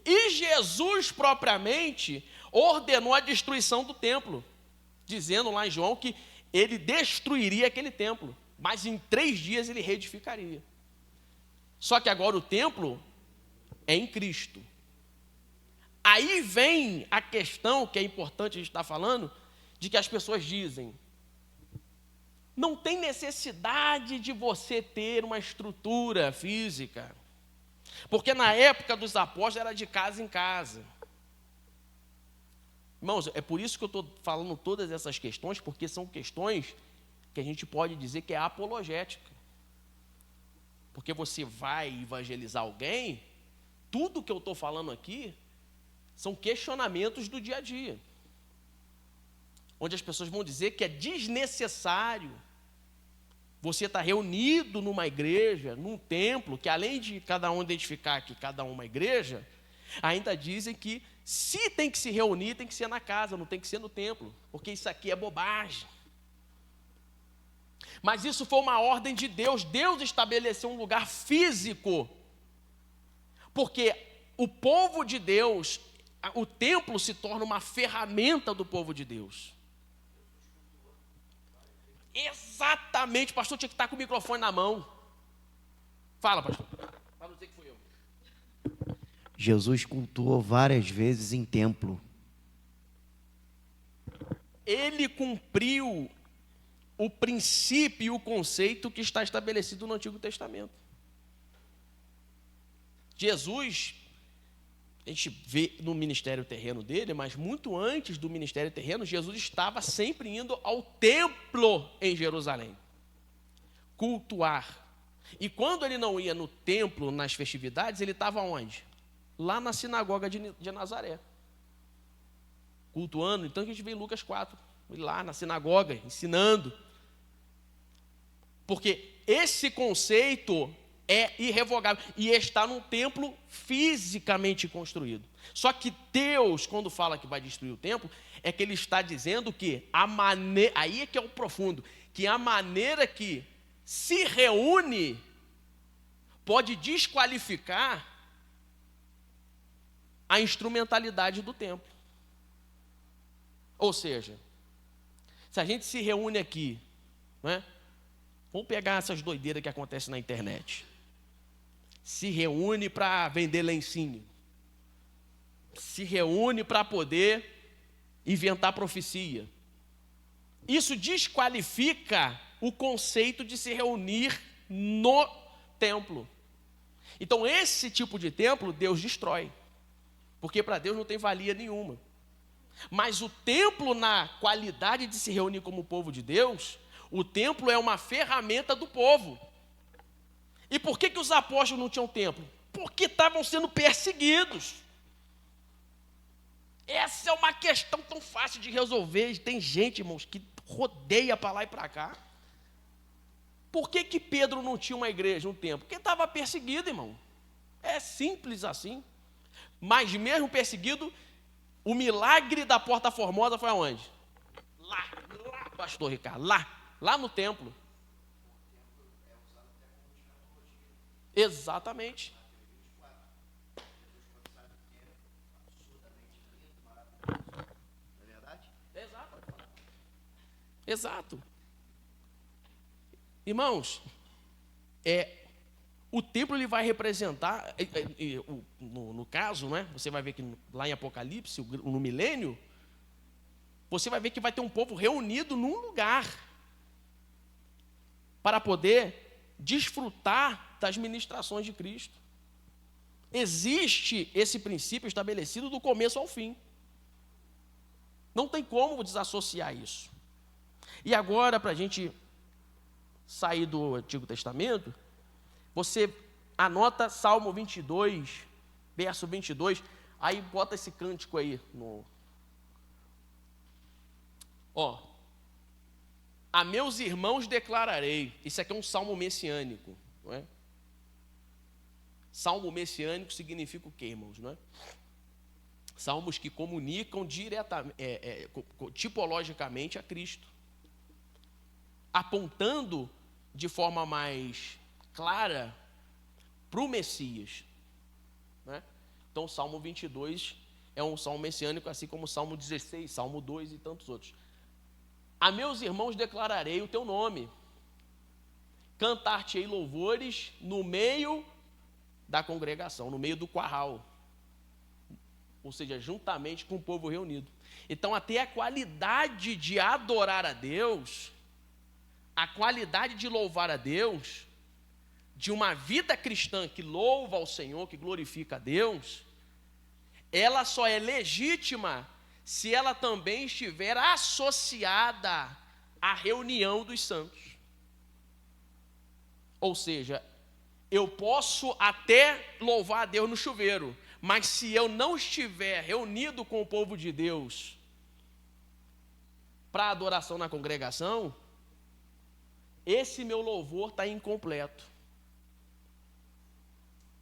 E Jesus propriamente ordenou a destruição do templo, dizendo lá em João que ele destruiria aquele templo. mas em 3 dias ele reedificaria. Só que agora o templo é em Cristo. Aí vem a questão que é importante a gente estar falando, de que as pessoas dizem: não tem necessidade de você ter uma estrutura física, porque na época dos apóstolos era de casa em casa. Irmãos, é por isso que eu estou falando todas essas questões, porque são questões que a gente pode dizer que é apologética. Porque você vai evangelizar alguém, tudo que eu estou falando aqui são questionamentos do dia a dia, onde as pessoas vão dizer que é desnecessário você estar reunido numa igreja, num templo, que além de cada um identificar que cada um é uma igreja, ainda dizem que se tem que se reunir, tem que ser na casa, não tem que ser no templo, porque isso aqui é bobagem. Mas isso foi uma ordem de Deus. Deus estabeleceu um lugar físico, porque o povo de Deus, o templo se torna uma ferramenta do povo de Deus. Exatamente, o pastor tinha que estar com o microfone na mão. Fala, pastor. Para não dizer que fui eu. Jesus cultuou várias vezes em templo. Ele cumpriu o princípio e o conceito que está estabelecido no Antigo Testamento. Jesus, a gente vê no ministério terreno dele, mas muito antes do ministério terreno, Jesus estava sempre indo ao templo em Jerusalém, cultuar. E quando ele não ia no templo, nas festividades, ele estava onde? Lá na sinagoga de Nazaré, cultuando. Então a gente vê em Lucas 4, ele lá na sinagoga, ensinando. Porque esse conceito é irrevogável e está num templo fisicamente construído. Só que Deus, quando fala que vai destruir o templo, é que ele está dizendo que a maneira, aí é que é o profundo, que a maneira que se reúne pode desqualificar a instrumentalidade do templo. Ou seja, se a gente se reúne aqui, não é? Vamos pegar essas doideiras que acontecem na internet. Se reúne para vender lencinho. Se reúne para poder inventar profecia. Isso desqualifica o conceito de se reunir no templo. Então, esse tipo de templo, Deus destrói. Porque para Deus não tem valia nenhuma. Mas o templo, na qualidade de se reunir como povo de Deus, o templo é uma ferramenta do povo. E por que os apóstolos não tinham templo? Porque estavam sendo perseguidos. Essa é uma questão tão fácil de resolver. Tem gente, irmãos, que rodeia para lá e para cá. Por que Pedro não tinha uma igreja, um templo? Porque estava perseguido, irmão. É simples assim. Mas mesmo perseguido, o milagre da Porta Formosa foi aonde? Lá, pastor Ricardo, lá no templo. Exatamente. Exato. Irmãos, o templo ele vai representar, no caso, né, você vai ver que lá em Apocalipse, no milênio, você vai ver que vai ter um povo reunido num lugar para poder desfrutar das ministrações de Cristo. Existe esse princípio estabelecido do começo ao fim. Não tem como desassociar isso. E agora, para a gente sair do Antigo Testamento, você anota Salmo 22, verso 22, aí bota esse cântico aí. A meus irmãos declararei. Isso aqui é um salmo messiânico, não é? Salmo messiânico significa o quê, irmãos? Não é? Salmos que comunicam diretamente, tipologicamente a Cristo, apontando de forma mais clara para o Messias. Né? Então, o Salmo 22 é um salmo messiânico, assim como o Salmo 16, Salmo 2 e tantos outros. A meus irmãos declararei o teu nome. cantar-te-ei louvores no meio da congregação, no meio do curral. Ou seja, juntamente com o povo reunido. Então, até a qualidade de adorar a Deus, a qualidade de louvar a Deus, de uma vida cristã que louva ao Senhor, que glorifica a Deus, ela só é legítima se ela também estiver associada à reunião dos santos. Ou seja, eu posso até louvar a Deus no chuveiro, mas se eu não estiver reunido com o povo de Deus para adoração na congregação, esse meu louvor está incompleto.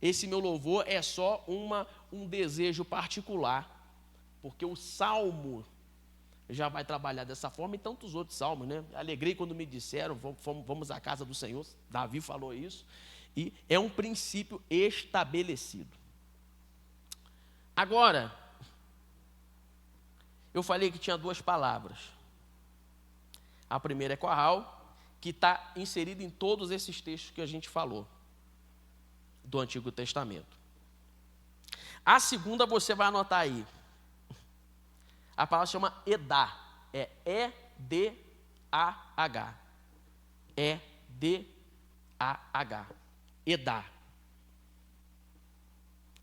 Esse meu louvor é só um desejo particular, porque o Salmo já vai trabalhar dessa forma e tantos outros salmos, né? Alegrei quando me disseram, vamos à casa do Senhor, Davi falou isso, e é um princípio estabelecido. Agora, eu falei que tinha duas palavras. A primeira é curral, que está inserida em todos esses textos que a gente falou do Antigo Testamento. A segunda você vai anotar aí. A palavra chama Edah. É E-D-A-H. E-D-A-H. Edah.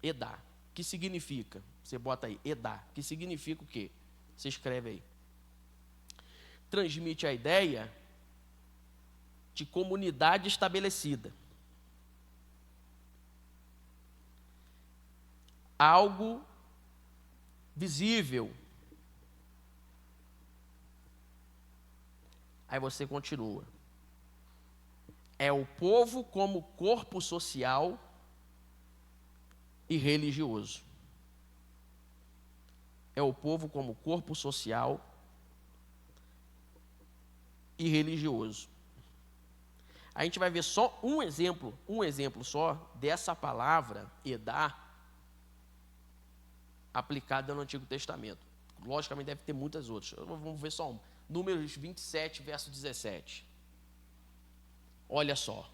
Edah. Que significa? Você bota aí, Edah. Que significa o quê? Você escreve aí. Transmite a ideia de comunidade estabelecida. Algo visível. Aí você continua. É o povo como corpo social e religioso. É o povo como corpo social e religioso. A gente vai ver só um exemplo só dessa palavra, Edah, aplicada no Antigo Testamento. Logicamente deve ter muitas outras. Vamos ver só uma. Números 27, verso 17. Olha só.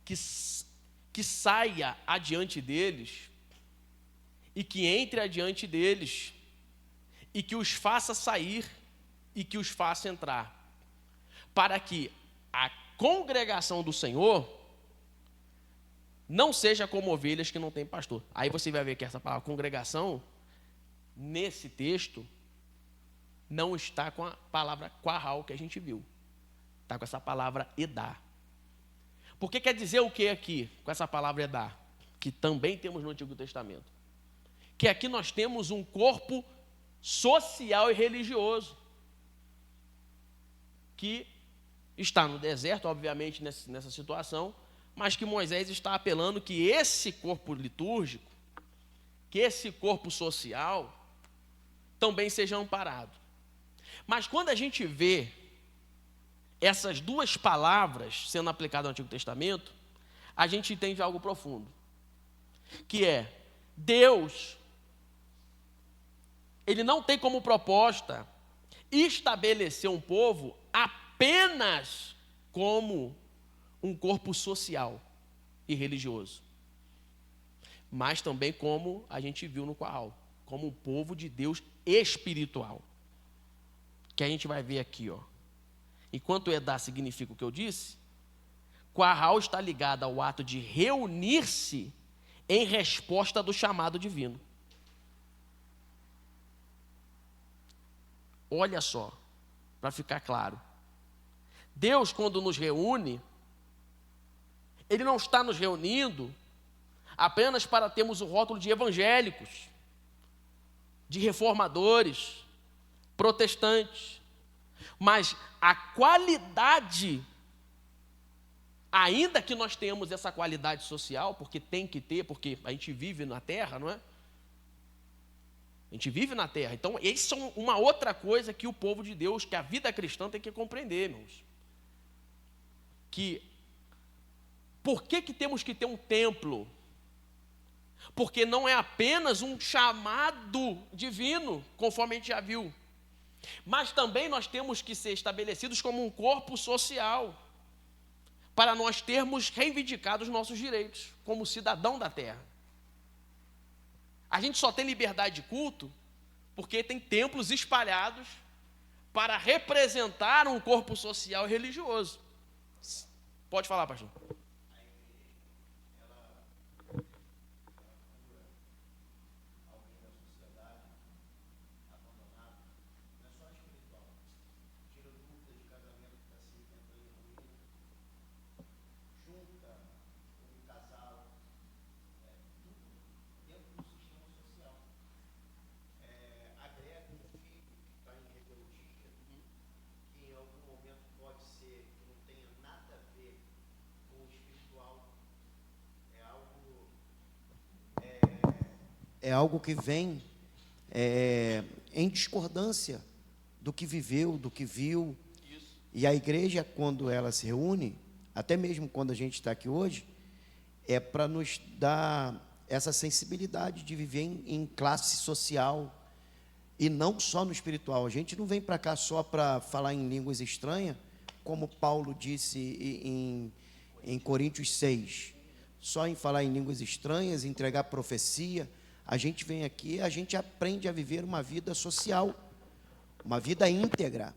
Que saia adiante deles e que entre adiante deles e que os faça sair e que os faça entrar, para que a congregação do Senhor não seja como ovelhas que não têm pastor. Aí você vai ver que essa palavra congregação, nesse texto, não está com a palavra curral que a gente viu. Está com essa palavra Edah. Porque quer dizer o que aqui, com essa palavra Edah? Que também temos no Antigo Testamento. Que aqui nós temos um corpo social e religioso, que está no deserto, obviamente, nessa situação, mas que Moisés está apelando que esse corpo litúrgico, que esse corpo social, também seja amparado. Mas quando a gente vê essas duas palavras sendo aplicadas no Antigo Testamento, a gente entende algo profundo, que é Deus, Ele não tem como proposta estabelecer um povo apenas como um corpo social e religioso, mas também como a gente viu no curral, como um povo de Deus espiritual, que a gente vai ver aqui, ó. Enquanto Edah significa o que eu disse, curral está ligado ao ato de reunir-se em resposta do chamado divino. Olha só, para ficar claro. Deus, quando nos reúne, Ele não está nos reunindo apenas para termos o rótulo de evangélicos, de reformadores, protestantes, mas a qualidade, ainda que nós tenhamos essa qualidade social, porque tem que ter, porque a gente vive na terra, não é? A gente vive na terra. Então, isso é uma outra coisa que o povo de Deus, que a vida cristã tem que compreender, irmãos. Que, por que temos que ter um templo? Porque não é apenas um chamado divino, conforme a gente já viu, mas também nós temos que ser estabelecidos como um corpo social. para nós termos reivindicado os nossos direitos como cidadão da terra. A gente só tem liberdade de culto porque tem templos espalhados para representar um corpo social e religioso. Pode falar, pastor. É algo que vem em discordância do que viveu, do que viu. Isso. E a igreja, quando ela se reúne, até mesmo quando a gente está aqui hoje, é para nos dar essa sensibilidade de viver em classe social e não só no espiritual. A gente não vem para cá só para falar em línguas estranhas, como Paulo disse em Coríntios 6. Só em falar em línguas estranhas, entregar profecia. A gente vem aqui, a gente aprende a viver uma vida social, uma vida íntegra,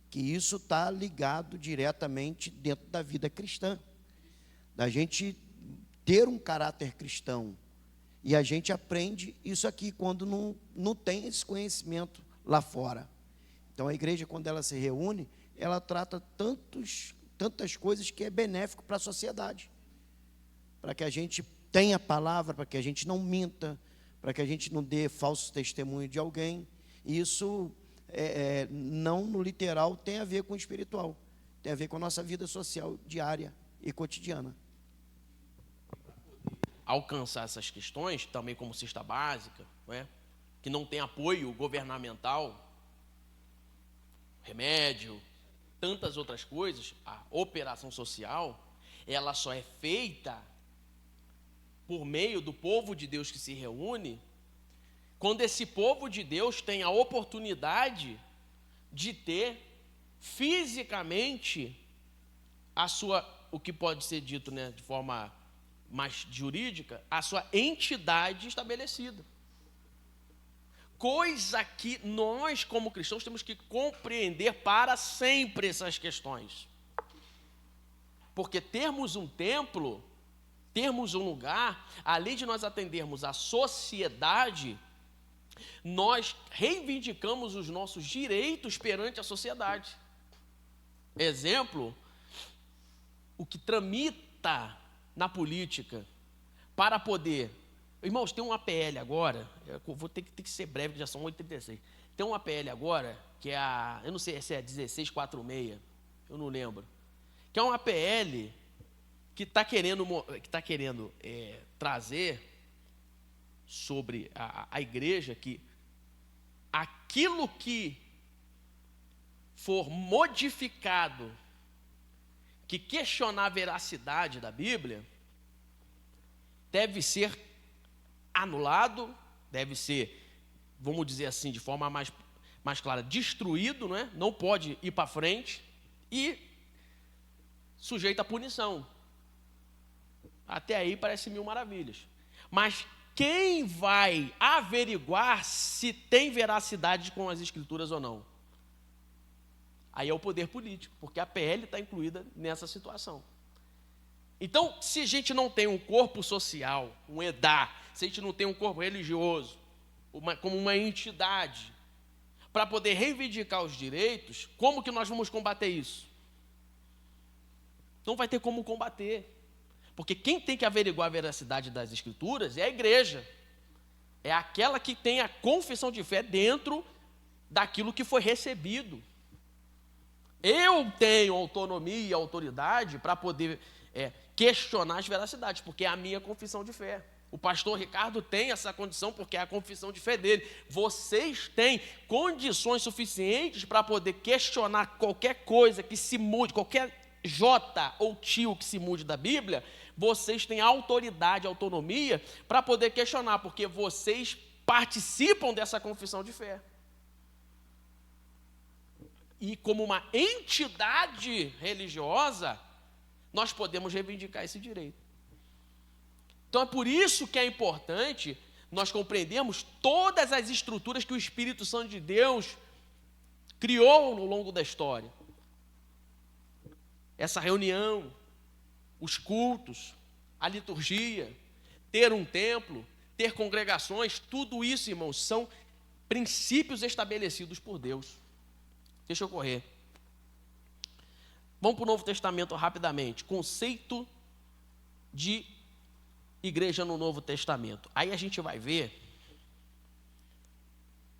que isso está ligado diretamente dentro da vida cristã, da gente ter um caráter cristão, e a gente aprende isso aqui quando não tem esse conhecimento lá fora. Então a igreja, quando ela se reúne, ela trata tantas coisas que é benéfico para a sociedade, para que a gente tenha a palavra, para que a gente não minta, para que a gente não dê falso testemunho de alguém. E isso, não no literal, tem a ver com o espiritual. Tem a ver com a nossa vida social diária e cotidiana. Alcançar essas questões, também como cesta básica, não é? Que não tem apoio governamental, remédio, tantas outras coisas, a operação social, ela só é feita por meio do povo de Deus que se reúne, quando esse povo de Deus tem a oportunidade de ter fisicamente a sua, o que pode ser dito, né, de forma mais jurídica, a sua entidade estabelecida. Coisa que nós, como cristãos, temos que compreender para sempre essas questões. Porque termos um templo, termos um lugar, além de nós atendermos a sociedade, nós reivindicamos os nossos direitos perante a sociedade. Exemplo, o que tramita na política para poder... Irmãos, tem uma APL agora, eu vou ter que ser breve, que já são 8h36. Tem uma APL agora, que é eu não sei se é 1646, eu não lembro, que é uma APL que está querendo trazer sobre a igreja que aquilo que for modificado, que questionar a veracidade da Bíblia, deve ser anulado, deve ser, vamos dizer assim, de forma mais clara, destruído, não é? Não pode ir para frente e sujeito à punição. Até aí parece mil maravilhas. Mas quem vai averiguar se tem veracidade com as escrituras ou não? Aí é o poder político, porque a PL está incluída nessa situação. Então, se a gente não tem um corpo social, um EDA, se a gente não tem um corpo religioso, como uma entidade, para poder reivindicar os direitos, como que nós vamos combater isso? Não vai ter como combater. Porque quem tem que averiguar a veracidade das escrituras é a igreja. É aquela que tem a confissão de fé dentro daquilo que foi recebido. Eu tenho autonomia e autoridade para poder questionar as veracidades, porque é a minha confissão de fé. O pastor Ricardo tem essa condição, porque é a confissão de fé dele. Vocês têm condições suficientes para poder questionar qualquer coisa que se mude, qualquer J ou tio que se mude da Bíblia. Vocês têm autoridade, autonomia para poder questionar, porque vocês participam dessa confissão de fé. E como uma entidade religiosa, nós podemos reivindicar esse direito. Então é por isso que é importante nós compreendermos todas as estruturas que o Espírito Santo de Deus criou ao longo da história. Essa reunião, os cultos, a liturgia, ter um templo, ter congregações, tudo isso, irmãos, são princípios estabelecidos por Deus. Deixa eu correr. Vamos para o Novo Testamento rapidamente. Conceito de igreja no Novo Testamento. Aí a gente vai ver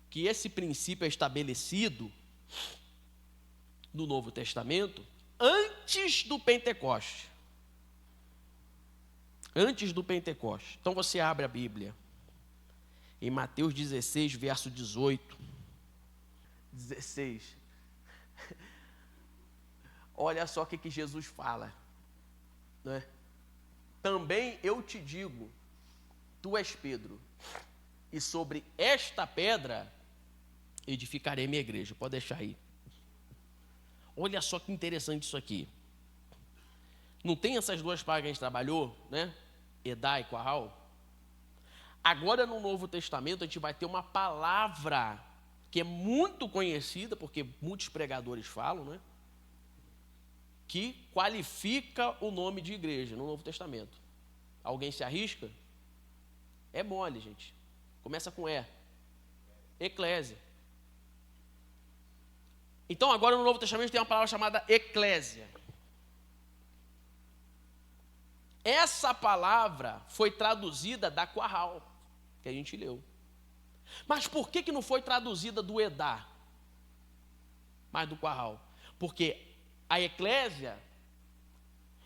que esse princípio é estabelecido no Novo Testamento antes do Pentecoste. Antes do Pentecoste. Então você abre a Bíblia em Mateus 16, verso 18. 16. Olha só o que Jesus fala, né? Também eu te digo, tu és Pedro, e sobre esta pedra edificarei minha igreja. Pode deixar aí. Olha só que interessante isso aqui. Não tem essas duas palavras que a gente trabalhou, né? Edá e Quahal. Agora no Novo Testamento a gente vai ter uma palavra que é muito conhecida, porque muitos pregadores falam, né? Que qualifica o nome de igreja no Novo Testamento. Alguém se arrisca? É mole, gente. Começa com E. Eclésia. Então agora no Novo Testamento tem uma palavra chamada eclésia. Essa palavra foi traduzida da Quahal, que a gente leu. Mas por que não foi traduzida do Edá, mas do Quahal? Porque a eclésia,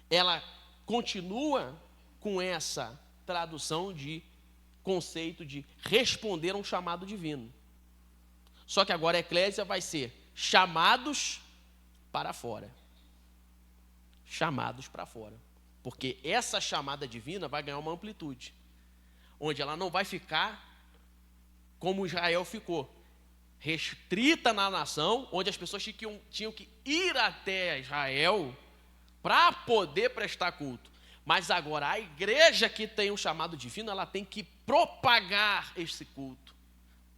ela continua com essa tradução de conceito de responder a um chamado divino. Só que agora a eclésia vai ser chamados para fora. Chamados para fora. Porque essa chamada divina vai ganhar uma amplitude, onde ela não vai ficar como Israel ficou, restrita na nação, onde as pessoas tinham que ir até Israel para poder prestar culto. Mas agora a igreja que tem um chamado divino, ela tem que propagar esse culto,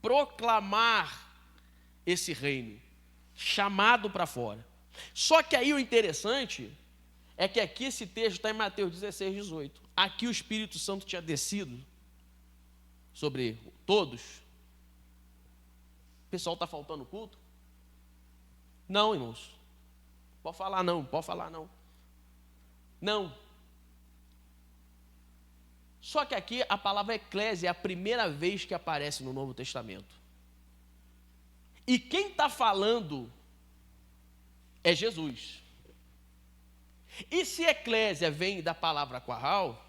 proclamar esse reino, chamado para fora. Só que aí o interessante é que aqui esse texto está em Mateus 16, 18. Aqui o Espírito Santo tinha descido sobre todos. O pessoal está faltando culto? Não, irmãos. Pode falar não, pode falar não. Não. Só que aqui a palavra eclésia é a primeira vez que aparece no Novo Testamento. E quem está falando é Jesus. E se eclésia vem da palavra Quahal,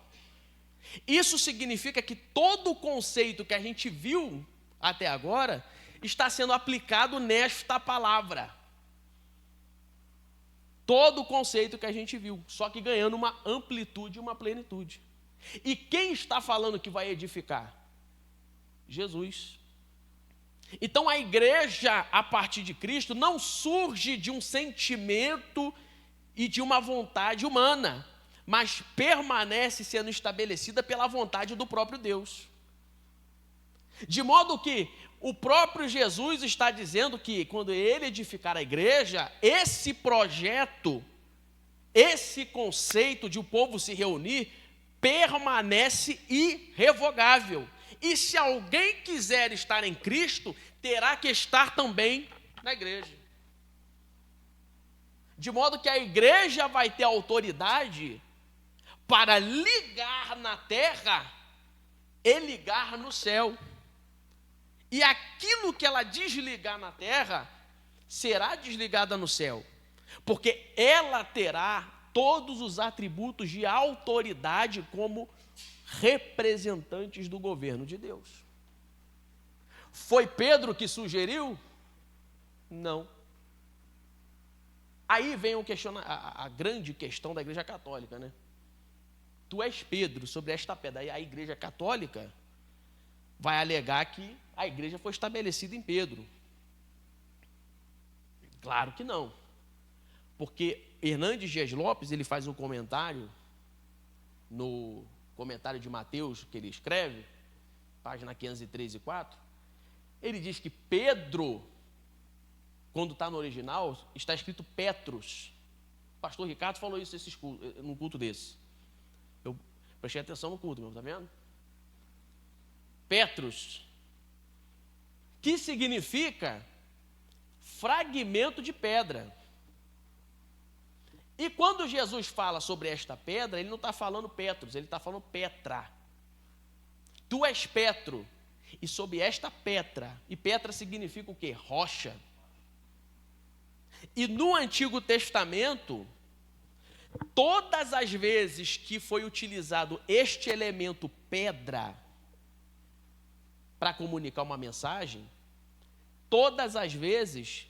isso significa que todo o conceito que a gente viu até agora está sendo aplicado nesta palavra. Todo o conceito que a gente viu, só que ganhando uma amplitude e uma plenitude. E quem está falando que vai edificar? Jesus. Então a igreja, a partir de Cristo, não surge de um sentimento e de uma vontade humana, mas permanece sendo estabelecida pela vontade do próprio Deus. De modo que o próprio Jesus está dizendo que quando ele edificar a igreja, esse projeto, esse conceito de o povo se reunir, permanece irrevogável. E se alguém quiser estar em Cristo, terá que estar também na igreja. De modo que a igreja vai ter autoridade para ligar na terra e ligar no céu. E aquilo que ela desligar na terra, será desligada no céu. Porque ela terá todos os atributos de autoridade como representantes do governo de Deus. Foi Pedro que sugeriu? Não. Aí vem a grande questão da Igreja Católica, né? Tu és Pedro sobre esta pedra. Aí a Igreja Católica vai alegar que a igreja foi estabelecida em Pedro. Claro que não. Porque Hernandes Dias Lopes, ele faz um comentário, no comentário de Mateus que ele escreve, página 503 e 4, ele diz que Pedro, quando está no original, está escrito Petros. O pastor Ricardo falou isso num culto desse. Eu prestei atenção no culto, meu, tá vendo? Petros, que significa fragmento de pedra. E quando Jesus fala sobre esta pedra, ele não está falando Petros, ele está falando Petra. Tu és Petro, e sob esta Petra, e Petra significa o quê? Rocha. E no Antigo Testamento, todas as vezes que foi utilizado este elemento pedra para comunicar uma mensagem, todas as vezes,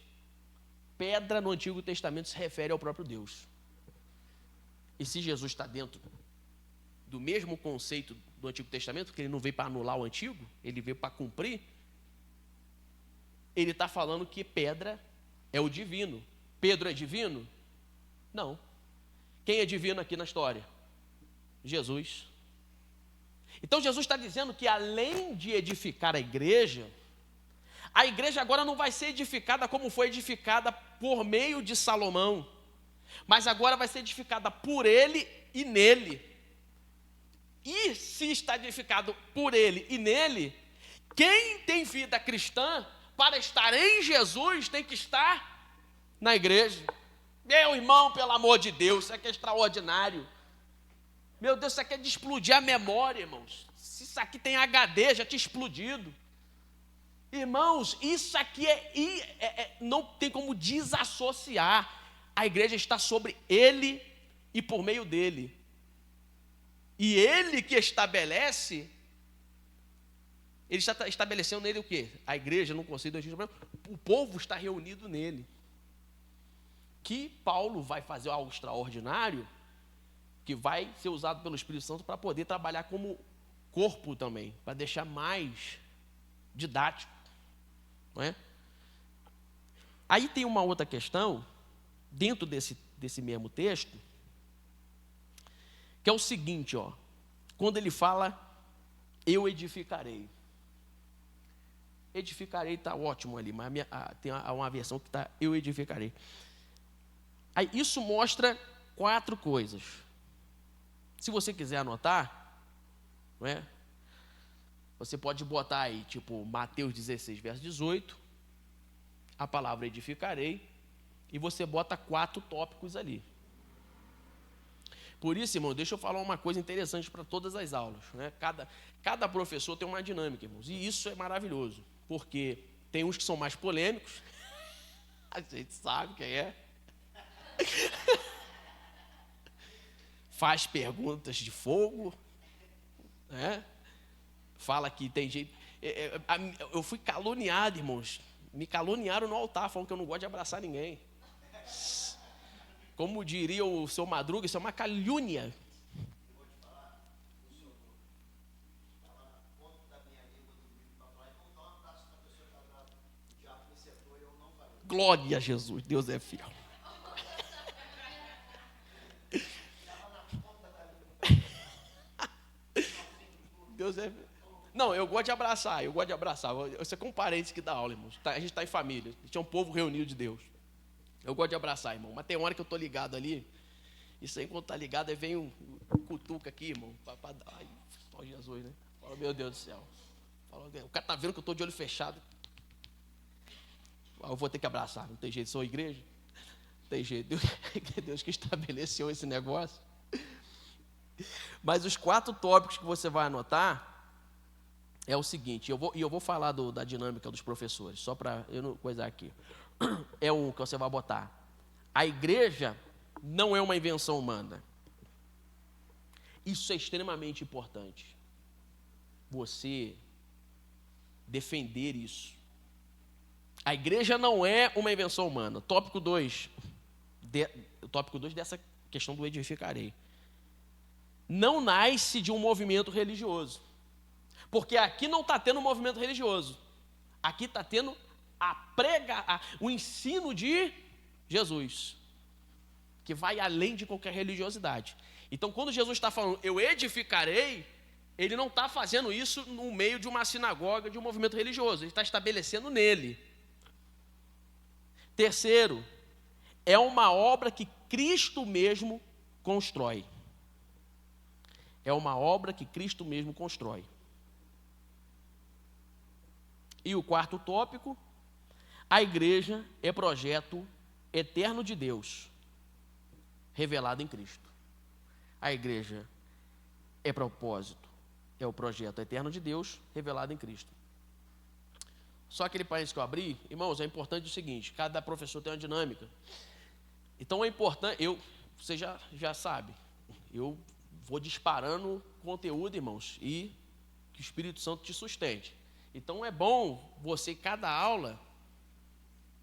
pedra no Antigo Testamento se refere ao próprio Deus. E se Jesus está dentro do mesmo conceito do Antigo Testamento, porque ele não veio para anular o Antigo, ele veio para cumprir, ele está falando que pedra é o divino. Pedro é divino? Não. Quem é divino aqui na história? Jesus. Então Jesus está dizendo que além de edificar a igreja agora não vai ser edificada como foi edificada por meio de Salomão, mas agora vai ser edificada por ele e nele. E se está edificado por ele e nele, quem tem vida cristã, para estar em Jesus, tem que estar na igreja. Meu irmão, pelo amor de Deus, isso aqui é extraordinário. Meu Deus, isso aqui é de explodir a memória, irmãos. Se isso aqui tem HD, já tinha explodido. Irmãos, isso aqui não tem como desassociar. A igreja está sobre ele e por meio dele. E ele que estabelece, ele está estabelecendo nele o quê? A igreja, no conceito do Antigo Testamento, o povo está reunido nele. Que Paulo vai fazer algo extraordinário, que vai ser usado pelo Espírito Santo para poder trabalhar como corpo também, para deixar mais didático, não é? Aí tem uma outra questão, dentro desse mesmo texto, que é o seguinte, ó, quando ele fala, eu edificarei. Edificarei está ótimo ali, mas tem uma versão que está, eu edificarei. Aí isso mostra 4 coisas. Se você quiser anotar, não é? Você pode botar aí, tipo, Mateus 16, verso 18, a palavra edificarei, e você bota 4 tópicos ali. Por isso, irmão, deixa eu falar uma coisa interessante para todas as aulas, né? Cada professor tem uma dinâmica, irmãos, e isso é maravilhoso, porque tem uns que são mais polêmicos, a gente sabe quem é, faz perguntas de fogo, né? Fala que tem jeito. Eu fui caluniado, irmãos. Me caluniaram no altar, falando que eu não gosto de abraçar ninguém. Como diria o seu Madruga, isso é uma calúnia. Glória a Jesus, Deus é fiel. Deus é... Não, eu gosto de abraçar. Você é com parentes que dá aula, irmãos. A gente está em família. A gente é um povo reunido de Deus. Eu gosto de abraçar, irmão. Mas tem hora que eu estou ligado ali. Isso aí, quando está ligado, aí vem um cutuca aqui, irmão. Ai, só Jesus, né? Fala, meu Deus do céu. Fala, o cara está vendo que eu estou de olho fechado. Eu vou ter que abraçar. Não tem jeito, sou igreja. Não tem jeito. Deus que estabeleceu esse negócio. Mas os 4 tópicos que você vai anotar é o seguinte, eu vou falar da dinâmica dos professores, só para eu não coisar aqui. É um que você vai botar. A igreja não é uma invenção humana. Isso é extremamente importante. Você defender isso. A igreja não é uma invenção humana. Tópico 2 dessa questão do edificarei. Não nasce de um movimento religioso. Porque aqui não está tendo um movimento religioso. Aqui está tendo o ensino de Jesus. que vai além de qualquer religiosidade. Então, quando Jesus está falando, eu edificarei, ele não está fazendo isso no meio de uma sinagoga, de um movimento religioso, ele está estabelecendo nele. Terceiro, é uma obra que Cristo mesmo constrói. É uma obra que Cristo mesmo constrói. E o quarto tópico, a igreja é projeto eterno de Deus, revelado em Cristo. A igreja é propósito, é o projeto eterno de Deus, revelado em Cristo. Só aquele parênteses que eu abri, irmãos, é importante o seguinte, cada professor tem uma dinâmica. Então é importante, você já sabe, eu vou disparando conteúdo, irmãos, e que o Espírito Santo te sustente. Então é bom você, cada aula,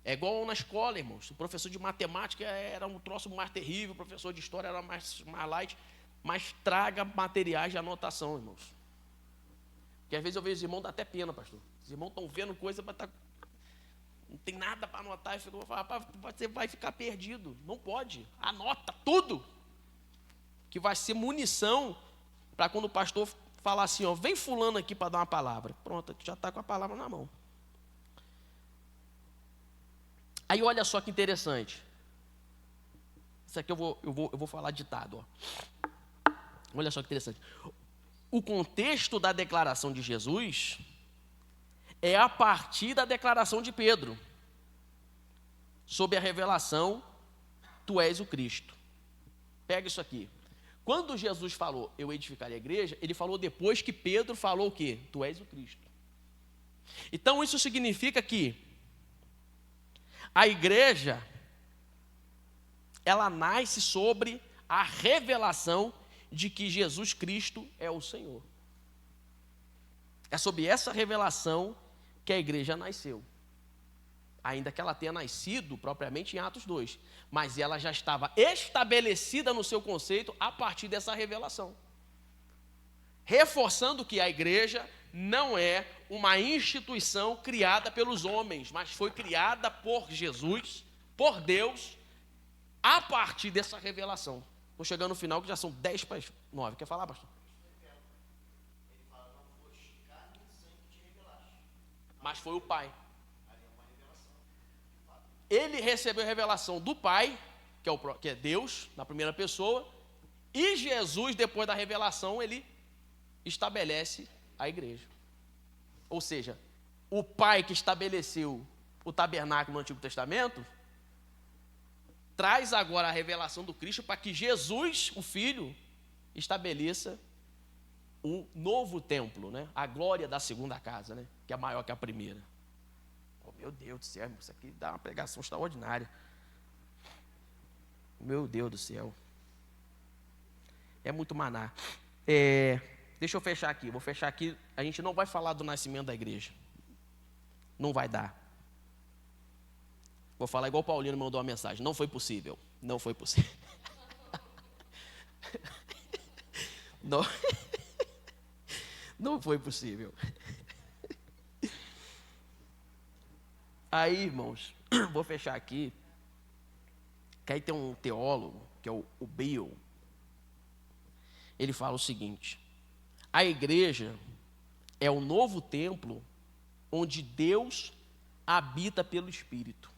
é igual na escola, irmãos. O professor de matemática era um troço mais terrível, o professor de história era mais light, mas traga materiais de anotação, irmãos. Porque às vezes eu vejo os irmãos, dá até pena, pastor. Os irmãos estão vendo coisa, não tem nada para anotar, e você vai ficar perdido. Não pode, anota tudo, que vai ser munição para quando o pastor falar assim, ó, vem fulano aqui para dar uma palavra. Pronto, já está com a palavra na mão. Aí olha só que interessante. Isso aqui eu vou falar ditado. Ó. Olha só que interessante. O contexto da declaração de Jesus é a partir da declaração de Pedro, sob a revelação, tu és o Cristo. Pega isso aqui. Quando Jesus falou, eu edificarei a igreja, ele falou depois que Pedro falou o quê? Tu és o Cristo. Então isso significa que a igreja, ela nasce sobre a revelação de que Jesus Cristo é o Senhor. É sob essa revelação que a igreja nasceu. Ainda que ela tenha nascido propriamente em Atos 2, mas ela já estava estabelecida no seu conceito a partir dessa revelação. Reforçando que a igreja não é uma instituição criada pelos homens, mas foi criada por Jesus, por Deus, a partir dessa revelação. Estou chegando no final, que já são 10 para as 9. Quer falar, pastor? Ele fala, não foste carne e sangue que te revelaste. Mas foi o Pai. Ali é uma revelação. Ele recebeu a revelação do Pai, que é Deus, na primeira pessoa, e Jesus, depois da revelação, ele estabelece a igreja. Ou seja, o Pai que estabeleceu o tabernáculo no Antigo Testamento, traz agora a revelação do Cristo para que Jesus, o Filho, estabeleça um novo templo, né? A glória da segunda casa, né? Que é maior que a primeira. Oh, meu Deus do céu, isso aqui dá uma pregação extraordinária. Meu Deus do céu. É muito maná. Deixa eu fechar aqui. Vou fechar aqui. A gente não vai falar do nascimento da igreja. Não vai dar. Vou falar igual o Paulino mandou uma mensagem. Não foi possível. Não foi possível. Não, não foi possível. Aí, irmãos, vou fechar aqui. Que aí tem um teólogo, que é o Bill. Ele fala o seguinte: a igreja é o novo templo onde Deus habita pelo Espírito.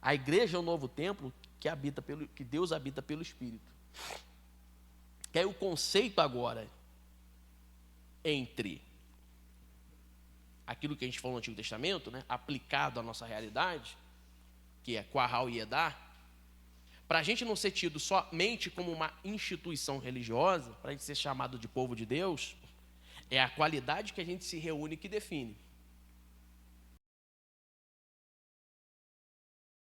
A igreja é o novo templo que Deus habita pelo Espírito. Que aí o conceito agora entre aquilo que a gente falou no Antigo Testamento, né, aplicado à nossa realidade, que é Quahal e Edá, para a gente não ser tido somente como uma instituição religiosa, para a gente ser chamado de povo de Deus, é a qualidade que a gente se reúne que define.